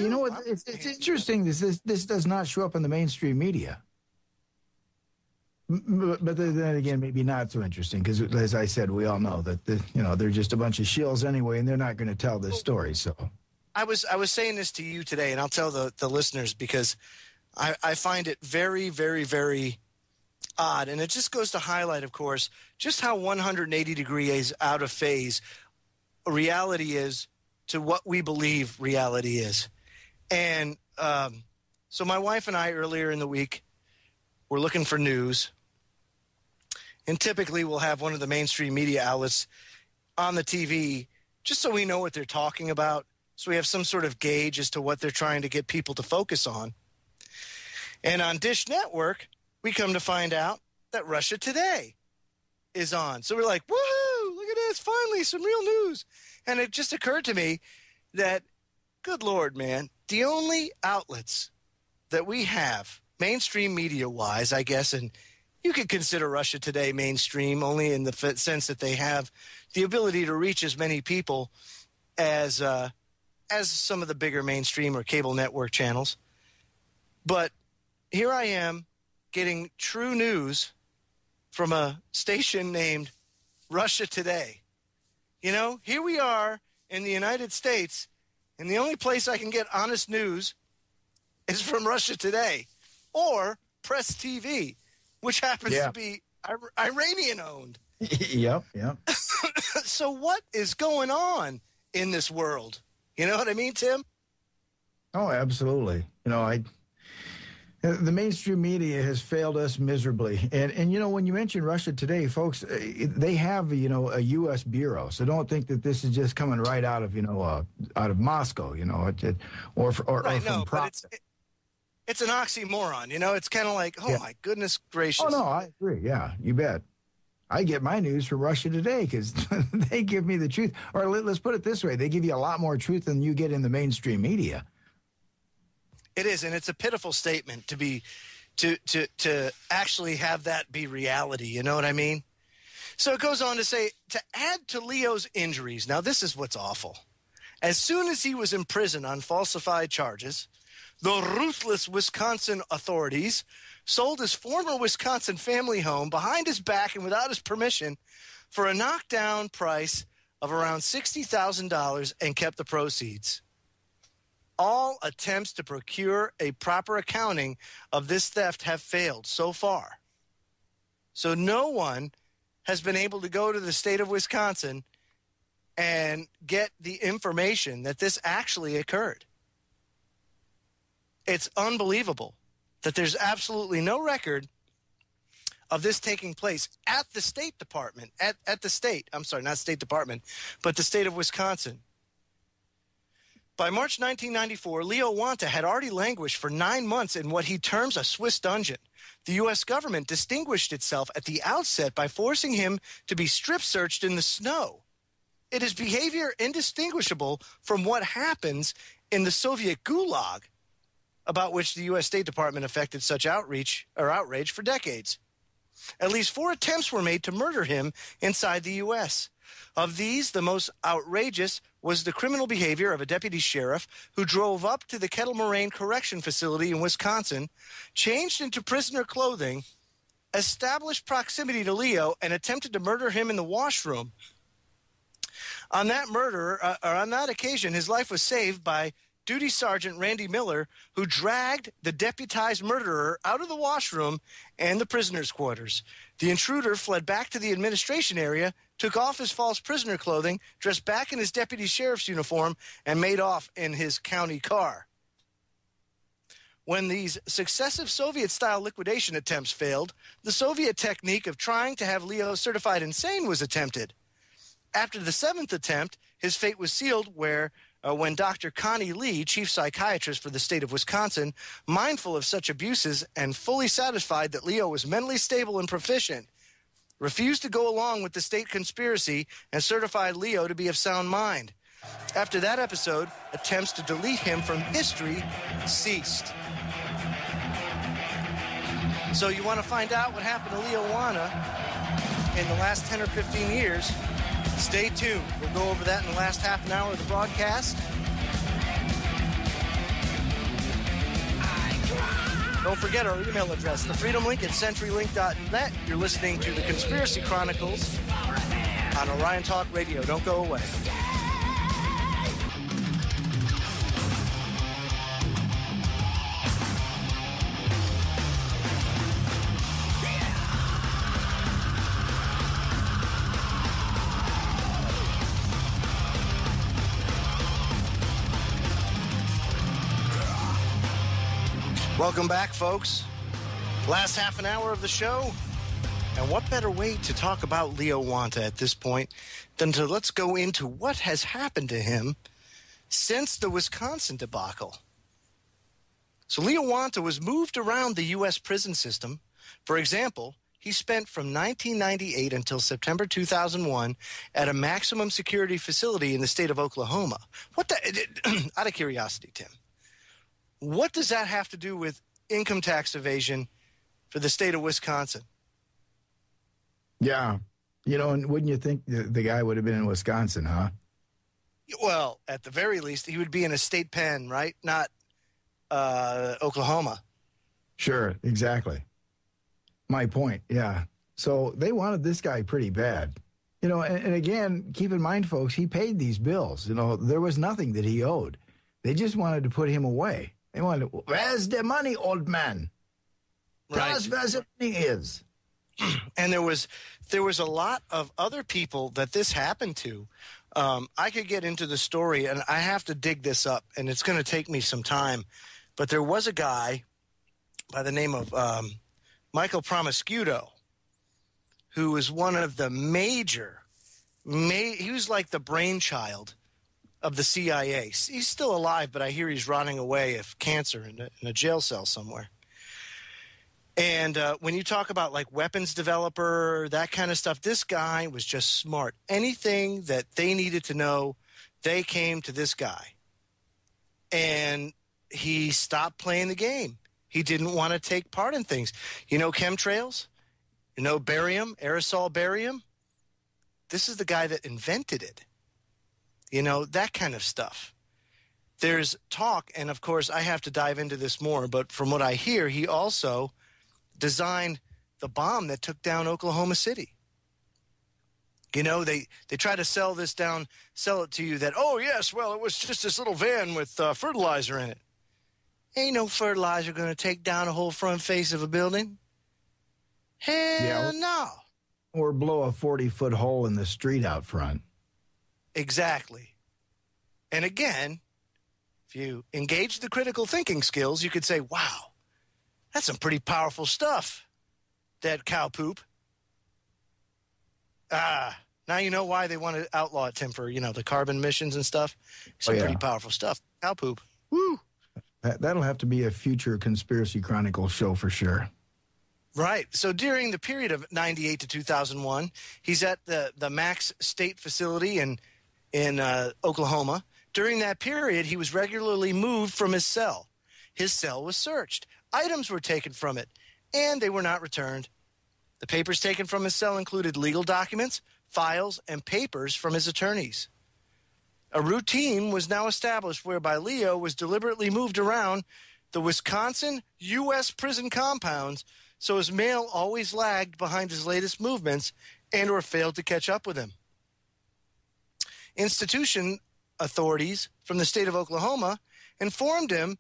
interesting. This does not show up in the mainstream media. But then again, maybe not so interesting, because, as I said, we all know that they're just a bunch of shills anyway, and they're not going to tell this story. So I was saying this to you today, and I'll tell the listeners, because I find it very, very, very odd, and it just goes to highlight, of course, just how 180 degrees out of phase reality is to what we believe reality is. And so my wife and I, earlier in the week, were looking for news. And typically we'll have one of the mainstream media outlets on the TV just so we know what they're talking about, so we have some sort of gauge as to what they're trying to get people to focus on. And on Dish Network, we come to find out that Russia Today is on. So we're like, woohoo, look at this, finally some real news. And it just occurred to me that, good Lord, man, the only outlets that we have, mainstream media-wise, I guess, and you could consider Russia Today mainstream only in the sense that they have the ability to reach as many people as some of the bigger mainstream or cable network channels. But here I am getting true news from a station named Russia Today. Here we are in the United States, and the only place I can get honest news is from Russia Today or Press TV, which happens to be Iranian-owned. Yep. So what is going on in this world? You know what I mean, Tim? Oh, absolutely. The mainstream media has failed us miserably. And when you mention Russia Today, folks, they have, a U.S. bureau. So don't think that this is just coming right out of, out of Moscow, or from but it's an oxymoron. It's kind of like, my goodness gracious. Oh, no, I agree. Yeah, you bet. I get my news from Russia Today because they give me the truth. Or let's put it this way. They give you a lot more truth than you get in the mainstream media. It is, and it's a pitiful statement to actually have that be reality. You know what I mean? So it goes on to say, to add to Leo's injuries, now this is what's awful. As soon as he was in prison on falsified charges, the ruthless Wisconsin authorities sold his former Wisconsin family home behind his back and without his permission for a knockdown price of around $60,000 and kept the proceeds. All attempts to procure a proper accounting of this theft have failed so far. So no one has been able to go to the state of Wisconsin and get the information that this actually occurred. It's unbelievable that there's absolutely no record of this taking place at the State Department, at the state, I'm sorry, not State Department, but the state of Wisconsin. By March 1994, Leo Wanta had already languished for 9 months in what he terms a Swiss dungeon. The U.S. government distinguished itself at the outset by forcing him to be strip searched in the snow. It is behavior indistinguishable from what happens in the Soviet Gulag, about which the U.S. State Department affected such outrage for decades. At least 4 attempts were made to murder him inside the U.S. Of these, the most outrageous was the criminal behavior of a deputy sheriff who drove up to the Kettle Moraine Correction Facility in Wisconsin, changed into prisoner clothing, established proximity to Leo, and attempted to murder him in the washroom. On that occasion, his life was saved by Duty Sergeant Randy Miller, who dragged the deputized murderer out of the washroom and the prisoner's quarters. The intruder fled back to the administration area, took off his false prisoner clothing, dressed back in his deputy sheriff's uniform, and made off in his county car. When these successive Soviet-style liquidation attempts failed, the Soviet technique of trying to have Leo certified insane was attempted. After the 7th attempt, his fate was sealed when Dr. Connie Lee, chief psychiatrist for the state of Wisconsin, mindful of such abuses and fully satisfied that Leo was mentally stable and proficient, refused to go along with the state conspiracy and certified Leo to be of sound mind. After that episode, attempts to delete him from history ceased. So you want to find out what happened to Leo Wanta in the last 10 or 15 years? Stay tuned. We'll go over that in the last half an hour of the broadcast. Don't forget our email address, thefreedomlink@centurylink.net. You're listening to the Conspiracy Chronicles on Orion Talk Radio. Don't go away. Welcome back, folks. Last half an hour of the show. And what better way to talk about Leo Wanta at this point than to let's go into what has happened to him since the Wisconsin debacle. So Leo Wanta was moved around the U.S. prison system. For example, he spent from 1998 until September 2001 at a maximum security facility in the state of Oklahoma. Out of curiosity, Tim, what does that have to do with income tax evasion for the state of Wisconsin? Yeah. And wouldn't you think the guy would have been in Wisconsin, huh? Well, at the very least, he would be in a state pen, right? Not Oklahoma. Sure, exactly. My point, yeah. So they wanted this guy pretty bad. And again, keep in mind, folks, he paid these bills. There was nothing that he owed. They just wanted to put him away. They wanted, where's the money, old man? Tell us where the money is. And there was a lot of other people that this happened to. I could get into the story, and I have to dig this up, and it's going to take me some time. But there was a guy by the name of Michael Promiscuto, who was one of the he was like the brainchild of the CIA. He's still alive, but I hear he's rotting away of cancer in a jail cell somewhere. And when you talk about like weapons developer, that kind of stuff, this guy was just smart. Anything that they needed to know, they came to this guy. And he stopped playing the game. He didn't want to take part in things. You know chemtrails? You know barium, aerosol barium? This is the guy that invented it. You know, that kind of stuff. There's talk, and of course I have to dive into this more, but from what I hear, he also designed the bomb that took down Oklahoma City. You know, they try to sell it to you that, oh, yes, well, it was just this little van with fertilizer in it. Ain't no fertilizer going to take down a whole front face of a building. Hell no. Or blow a 40-foot hole in the street out front. Exactly. And again, if you engage the critical thinking skills, you could say, wow, that's some pretty powerful stuff, that cow poop. Now you know why they want to outlaw it, Tim, for, you know, the carbon emissions and stuff. Some pretty powerful stuff. Cow poop. Woo! That'll have to be a future Conspiracy Chronicles show for sure. Right. So during the period of 98 to 2001, he's at the Max State facility in Oklahoma. During that period, he was regularly moved from his cell. His cell was searched. Items were taken from it, and they were not returned. The papers taken from his cell included legal documents, files, and papers from his attorneys. A routine was now established whereby Leo was deliberately moved around the Wisconsin U.S. prison compounds so his mail always lagged behind his latest movements and or failed to catch up with him. Institution authorities from the state of Oklahoma informed him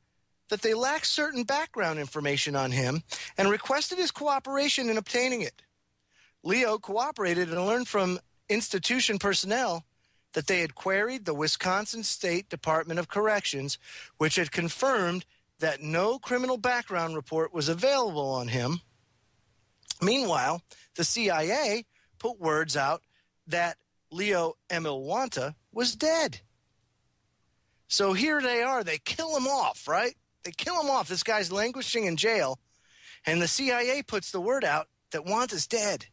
that they lacked certain background information on him and requested his cooperation in obtaining it. Leo cooperated and learned from institution personnel that they had queried the Wisconsin State Department of Corrections, which had confirmed that no criminal background report was available on him. Meanwhile, the CIA put words out that Leo Emil Wanta was dead. So here they are. They kill him off, right? They kill him off. This guy's languishing in jail, and the CIA puts the word out that Wanta's dead.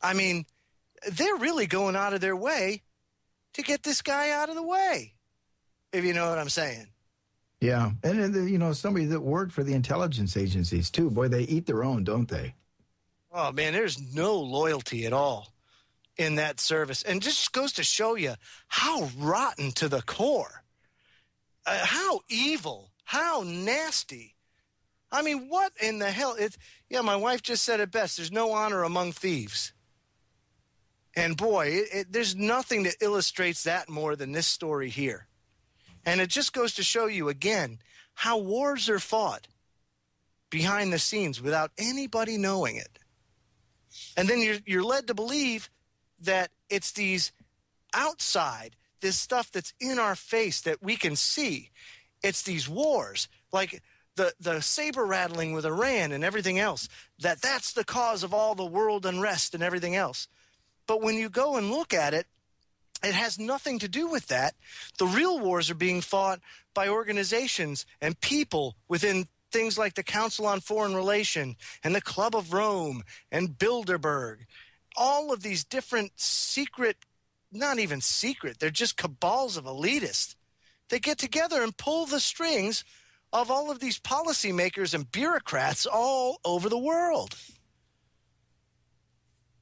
I mean, they're really going out of their way to get this guy out of the way, if you know what I'm saying. Yeah, and you know, somebody that worked for the intelligence agencies, too. Boy, they eat their own, don't they? Oh, man, there's no loyalty at all in that service. And just goes to show you how rotten to the core. How evil, how nasty. I mean, what in the hell? My wife just said it best. There's no honor among thieves. And boy, there's nothing that illustrates that more than this story here. And it just goes to show you again how wars are fought behind the scenes without anybody knowing it. And then you're led to believe that it's these outside, this stuff that's in our face that we can see. It's these wars, like the saber rattling with Iran and everything else, that's the cause of all the world unrest and everything else. But when you go and look at it, it has nothing to do with that. The real wars are being fought by organizations and people within things like the Council on Foreign Relations and the Club of Rome and Bilderberg. All of these different secret, not even secret, they're just cabals of elitists. They get together and pull the strings of all of these policymakers and bureaucrats all over the world.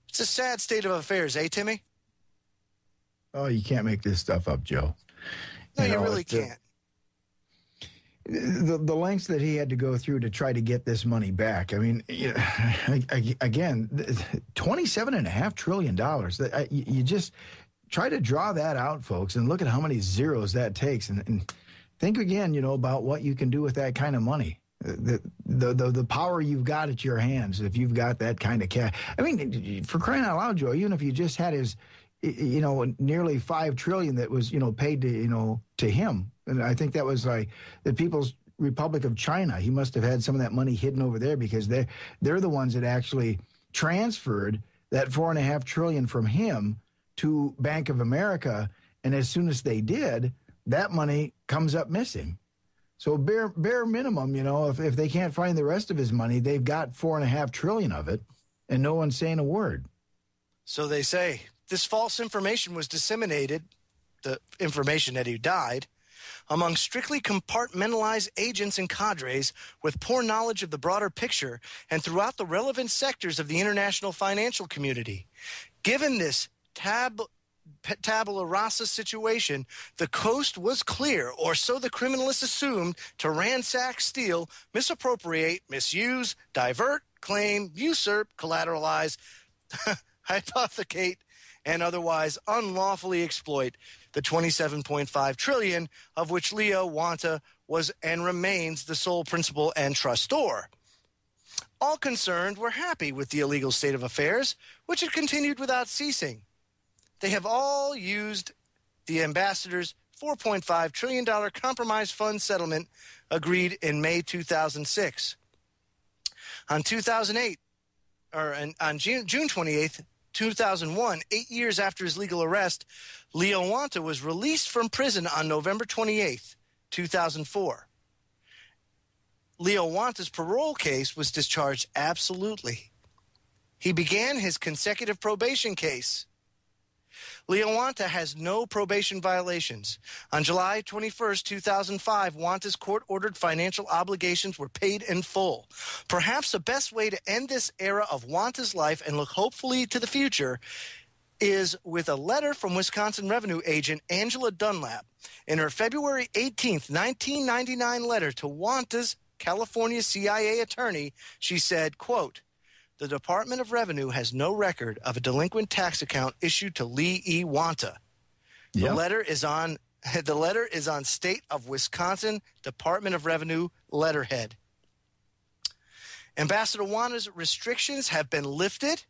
It's a sad state of affairs, eh, Timmy? Oh, you can't make this stuff up, Joe. No, you really can't. The lengths that he had to go through to try to get this money back. I mean, again, $27.5 trillion. You just try to draw that out, folks, and look at how many zeros that takes. And think again, about what you can do with that kind of money. The power you've got at your hands if you've got that kind of cash. I mean, for crying out loud, Joe, even if you just had his, nearly $5 trillion that was, paid to him. And I think that was like the People's Republic of China. He must have had some of that money hidden over there because they're the ones that actually transferred that $4.5 trillion from him to Bank of America. And as soon as they did, that money comes up missing. So bare minimum, if they can't find the rest of his money, they've got $4.5 trillion of it, and no one's saying a word. So they say this false information was disseminated, the information that he died, among strictly compartmentalized agents and cadres with poor knowledge of the broader picture and throughout the relevant sectors of the international financial community. Given this tabula rasa situation, the coast was clear, or so the criminalists assumed, to ransack, steal, misappropriate, misuse, divert, claim, usurp, collateralize, hypothecate, and otherwise unlawfully exploit the $27.5 trillion of which Leo Wanta was and remains the sole principal and trustor. All concerned were happy with the illegal state of affairs, which had continued without ceasing. They have all used the ambassador's $4.5 trillion compromise fund settlement agreed in May 2006. On June 28th, 2001, 8 years after his legal arrest, Leo Wanta was released from prison on November 28th, 2004. Leo Wanta's parole case was discharged absolutely. He began his consecutive probation case. Leo Wanta has no probation violations. On July 21st, 2005, Wanta's court-ordered financial obligations were paid in full. Perhaps the best way to end this era of Wanta's life and look hopefully to the future is with a letter from Wisconsin Revenue agent Angela Dunlap. In her February 18th, 1999 letter to Wanta's California CIA attorney, she said, quote, "The Department of Revenue has no record of a delinquent tax account issued to Lee E. Wanta. Yep. The letter is on State of Wisconsin Department of Revenue letterhead. Ambassador Wanta's restrictions have been lifted,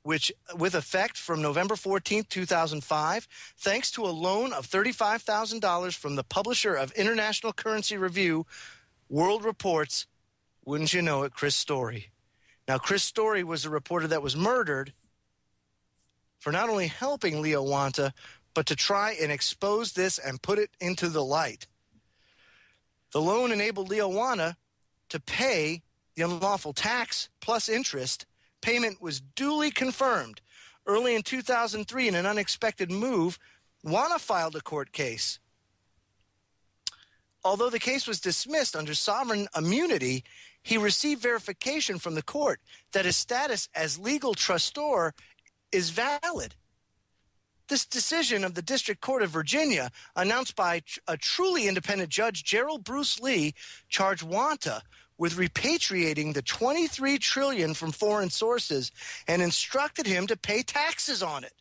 which with effect from November 14th, 2005, thanks to a loan of $35,000 from the publisher of International Currency Review, World Report's, wouldn't you know it, Chris Story. Now, Chris Story was the reporter that was murdered for not only helping Leo Wanta, but to try and expose this and put it into the light. The loan enabled Leo Wanta to pay the unlawful tax plus interest. Payment was duly confirmed. Early in 2003, in an unexpected move, Wanta filed a court case. Although the case was dismissed under sovereign immunity, he received verification from the court that his status as legal trustor is valid. This decision of the District Court of Virginia, announced by a truly independent judge, Gerald Bruce Lee, charged Wanta with repatriating the $23 trillion from foreign sources and instructed him to pay taxes on it.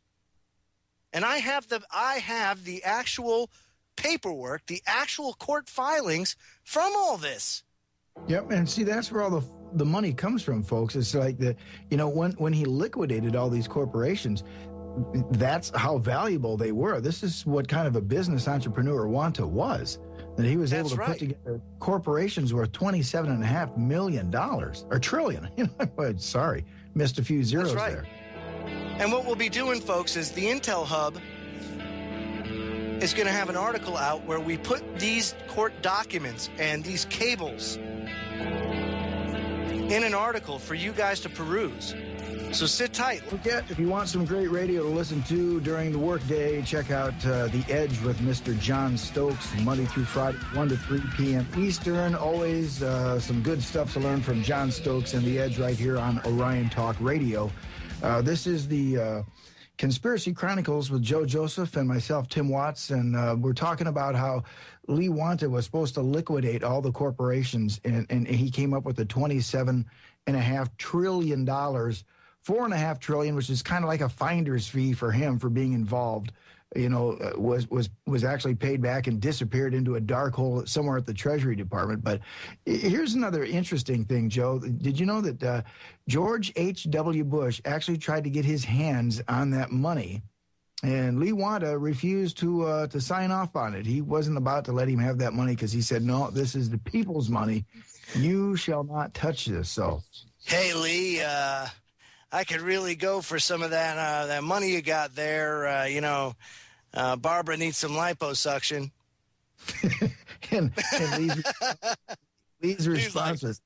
And I have the actual paperwork, the actual court filings from all this. Yep, and see, that's where all the money comes from, folks. It's like when he liquidated all these corporations, that's how valuable they were. This is what kind of a business entrepreneur Wanta was, that he was able to put together corporations worth $27.5 million, or trillion. Sorry, missed a few zeros there. And what we'll be doing, folks, is the Intel Hub is going to have an article out where we put these court documents and these cables in an article for you guys to peruse. So sit tight. Forget, if you want some great radio to listen to during the workday, check out The Edge with Mr. John Stokes, Monday through Friday, 1 to 3 p.m. Eastern. Always some good stuff to learn from John Stokes and The Edge right here on Orion Talk Radio. This is the Conspiracy Chronicles with Joe Joseph and myself, Tim Watts, and we're talking about how Lee Wanta was supposed to liquidate all the corporations, and he came up with the $27.5 trillion, $4.5 trillion, which is kind of like a finder's fee for him for being involved, was actually paid back and disappeared into a dark hole somewhere at the Treasury Department. But here's another interesting thing, Joe. Did you know that George H.W. Bush actually tried to get his hands on that money, and Lee Wanta refused to sign off on it? He wasn't about to let him have that money because he said, no, this is the people's money. You shall not touch this. So, hey, Lee, I could really go for some of that money you got there. Barbara needs some liposuction. and Lee's response was,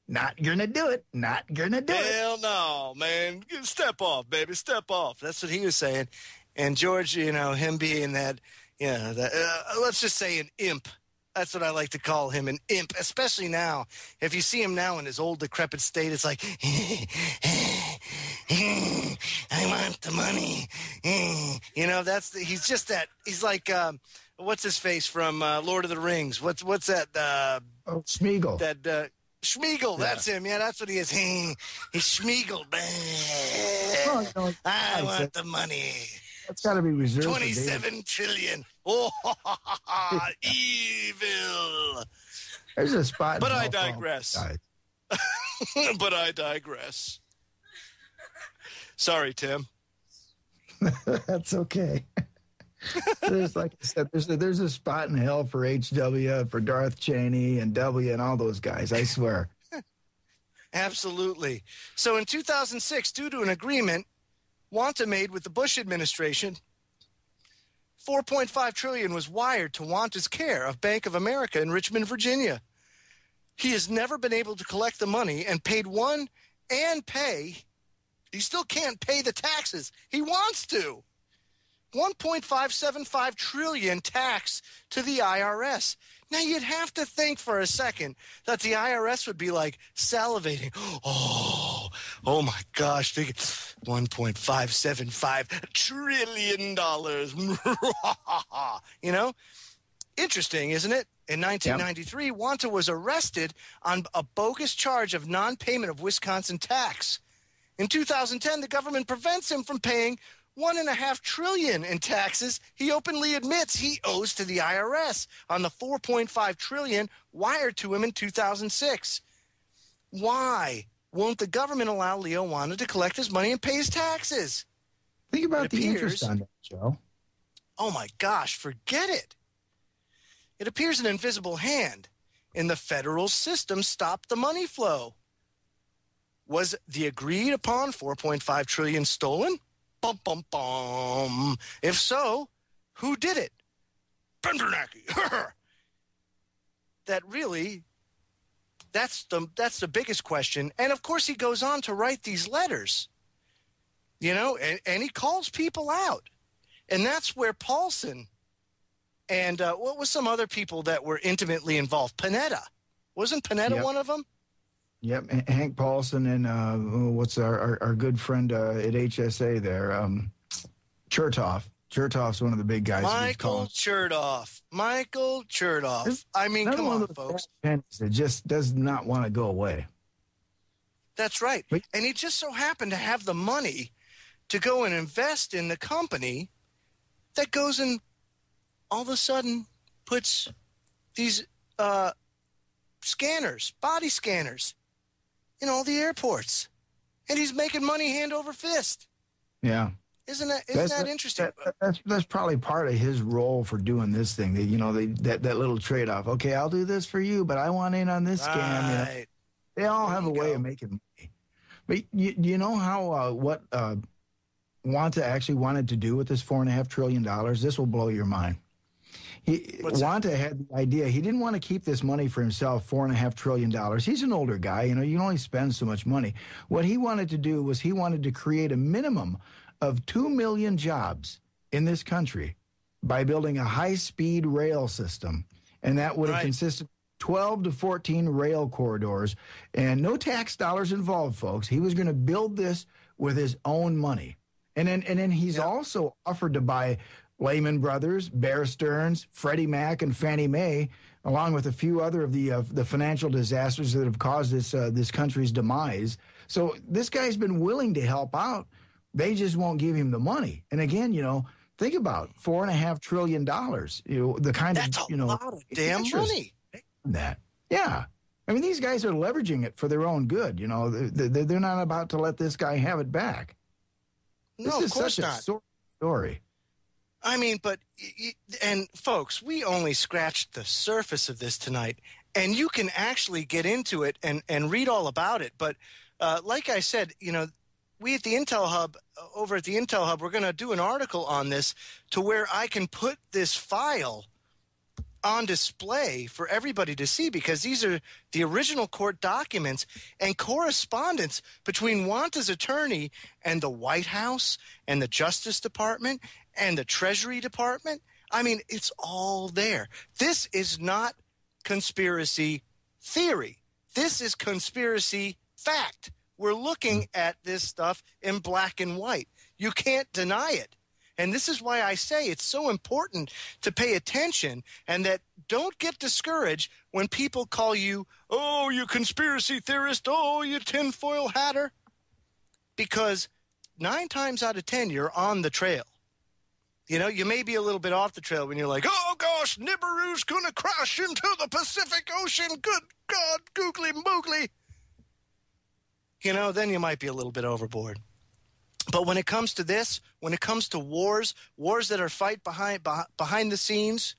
not gonna do it. Not gonna do it. Hell no, man. Step off, baby. Step off. That's what he was saying. And George, him being that, let's just say an imp. That's what I like to call him, an imp, especially now. If you see him now in his old decrepit state, it's like, I want the money. He's just that. He's like, what's his face from Lord of the Rings? What's that? Smeagol. Schmeagol, that's him. Yeah, that's what he is. He's Schmeagol. I want the money. That's got to be reserved. 27 trillion. Oh, evil. There's a spot. But I digress. But I digress. Sorry, Tim. That's okay. There's, like I said, there's a spot in hell for HW, for Darth Cheney and W and all those guys, I swear. Absolutely. So in 2006, due to an agreement Wanta made with the Bush administration, $4.5 trillion was wired to Wanta's care of Bank of America in Richmond, Virginia. He has never been able to collect the money and paid he still can't pay the taxes he wants to. $1.575 trillion tax to the IRS. Now, you'd have to think for a second that the IRS would be like salivating. Oh my gosh, $1.575 trillion. Interesting, isn't it? In 1993, Wanta was arrested on a bogus charge of non-payment of Wisconsin tax. In 2010, the government prevents him from paying $1.5 trillion in taxes he openly admits he owes to the IRS on the $4.5 trillion wired to him in 2006. Why won't the government allow Leo Wanta to collect his money and pay his taxes? Think about the interest on that, Joe. Oh my gosh, forget it. It appears an invisible hand in the federal system stopped the money flow. Was the agreed upon $4.5 trillion stolen? Bum, bum, bum. If so, who did it? Bernanke. That's the biggest question. And of course, he goes on to write these letters, and he calls people out. And that's where Paulson and what was some other people that were intimately involved? Panetta. Wasn't Panetta one of them? Yep, Hank Paulson and what's our good friend at HSA there, Chertoff. Chertoff's one of the big guys. Michael Chertoff. I mean, come on, folks. That just does not want to go away. That's right. And he just so happened to have the money to go and invest in the company that goes and all of a sudden puts these body scanners, in all the airports, and he's making money hand over fist. Yeah, isn't that interesting? That's probably part of his role for doing this thing. That little trade off. Okay, I'll do this for you, but I want in on this scam. Right. They all have a way of making money. But you know how what Wanta actually wanted to do with this $4.5 trillion? This will blow your mind. Wanta had the idea. He didn't want to keep this money for himself, $4.5 trillion. He's an older guy. You can only spend so much money. What he wanted to do was he wanted to create a minimum of 2 million jobs in this country by building a high-speed rail system. And that would have consisted of 12 to 14 rail corridors and no tax dollars involved, folks. He was going to build this with his own money. And then he's also offered to buy Lehman Brothers, Bear Stearns, Freddie Mac, and Fannie Mae, along with a few other of the financial disasters that have caused this country's demise. So this guy's been willing to help out. They just won't give him the money. And again, think about $4.5 trillion. The kind That's a lot of damn money. That, yeah. I mean, these guys are leveraging it for their own good. They're not about to let this guy have it back. No, this is of course such not. a sore story. I mean, and folks, we only scratched the surface of this tonight, and you can actually get into it and read all about it. But like I said, we at the Intel Hub, over at the Intel Hub, we're going to do an article on this to where I can put this file on display for everybody to see, because these are the original court documents and correspondence between Wanta's attorney and the White House and the Justice Department and the Treasury Department. I mean, it's all there. This is not conspiracy theory. This is conspiracy fact. We're looking at this stuff in black and white. You can't deny it. And this is why I say it's so important to pay attention, and that don't get discouraged when people call you, oh, you conspiracy theorist, oh, you tinfoil hatter. Because 9 times out of 10, you're on the trail. You know, you may be a little bit off the trail when you're like, oh, gosh, Nibiru's going to crash into the Pacific Ocean. Good God, googly moogly. You know, then you might be a little bit overboard. But when it comes to this, when it comes to wars that are fight behind the scenes,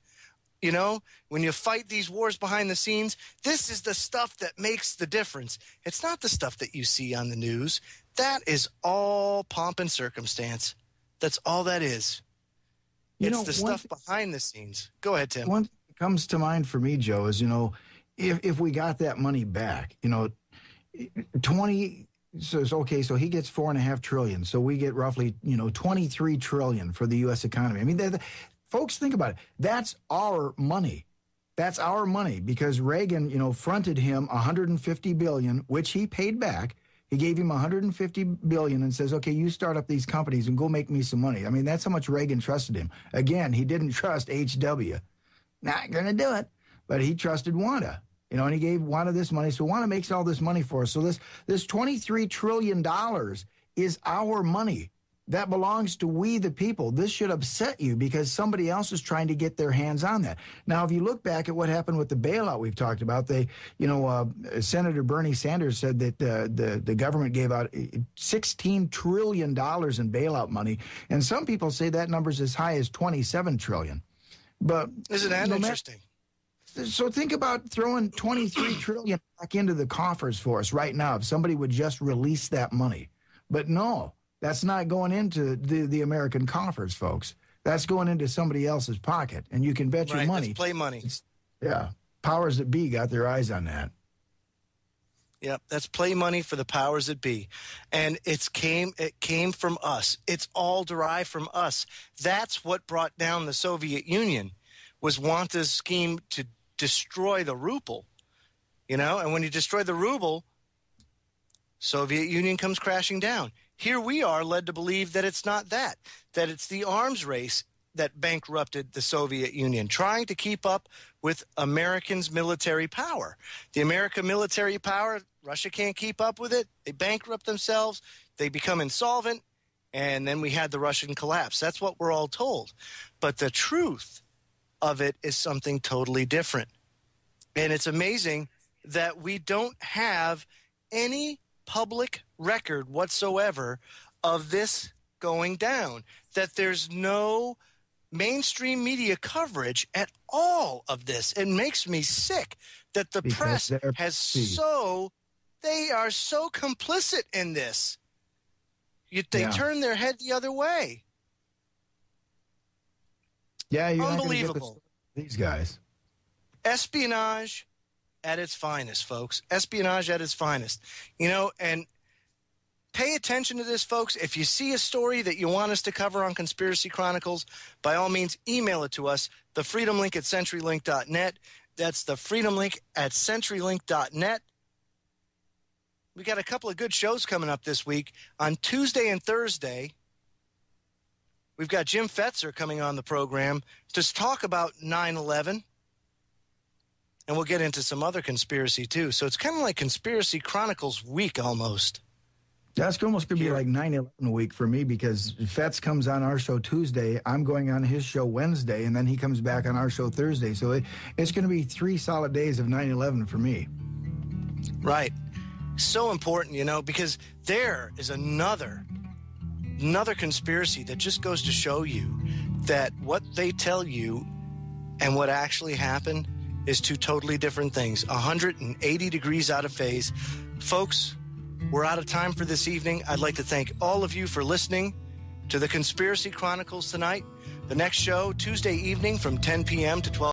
you know, when you fight these wars behind the scenes, this is the stuff that makes the difference. It's not the stuff that you see on the news. That is all pomp and circumstance. That's all that is. It's the stuff behind the scenes. Go ahead, Tim. One thing that comes to mind for me, Joe, is, you know, if we got that money back, you know, 20 so it's okay, so he gets $4.5 trillion. So we get roughly, you know, $23 trillion for the U.S. economy. I mean, folks, think about it. That's our money. That's our money, because Reagan, you know, fronted him $150 billion, which he paid back. He gave him $150 billion and says, okay, you start up these companies and go make me some money. I mean, that's how much Reagan trusted him. Again, he didn't trust H.W. Not going to do it, but he trusted Wanta. You know, and he gave Wanta this money. So Wanta makes all this money for us. So this $23 trillion is our money. That belongs to we the people. This should upset you because somebody else is trying to get their hands on that. Now, if you look back at what happened with the bailout we've talked about, Senator Bernie Sanders said that the government gave out $16 trillion in bailout money. And some people say that number's as high as $27 trillion. But isn't that interesting? So think about throwing $23 trillion back into the coffers for us right now if somebody would just release that money. But no, that's not going into the American coffers, folks. That's going into somebody else's pocket. And you can bet your money. That's play money. Powers that be got their eyes on that. Yep, that's play money for the powers that be. And it came from us. It's all derived from us. That's what brought down the Soviet Union, was Wanta's scheme to destroy the ruble, you know, and when you destroy the ruble, Soviet Union comes crashing down. Here we are led to believe that it's not that it's the arms race that bankrupted the Soviet Union, trying to keep up with Americans' military power. The American military power, Russia can't keep up with it. They bankrupt themselves. They become insolvent. And then we had the Russian collapse. That's what we're all told. But the truth of it is something totally different. And it's amazing that we don't have any public record whatsoever of this going down, that there's no mainstream media coverage at all of this. It makes me sick that the press they are so complicit in this. They turn their head the other way. Yeah, you're unbelievable. These guys. Espionage at its finest, folks. Espionage at its finest. You know, and pay attention to this, folks. If you see a story that you want us to cover on Conspiracy Chronicles, by all means, email it to us, thefreedomlink@centurylink.net. That's thefreedomlink@centurylink.net. We got a couple of good shows coming up this week. On Tuesday and Thursday, we've got Jim Fetzer coming on the program to talk about 9/11. And we'll get into some other conspiracy, too. So it's kind of like Conspiracy Chronicles week almost. That's almost going to be like 9/11 week for me, because Fetz comes on our show Tuesday. I'm going on his show Wednesday, and then he comes back on our show Thursday. So it's going to be 3 solid days of 9/11 for me. Right. So important, you know, because there is another conspiracy that just goes to show you that what they tell you and what actually happened is two totally different things, 180 degrees out of phase. Folks, we're out of time for this evening. I'd like to thank all of you for listening to the Conspiracy Chronicles tonight. The next show, Tuesday evening from 10 p.m. to 12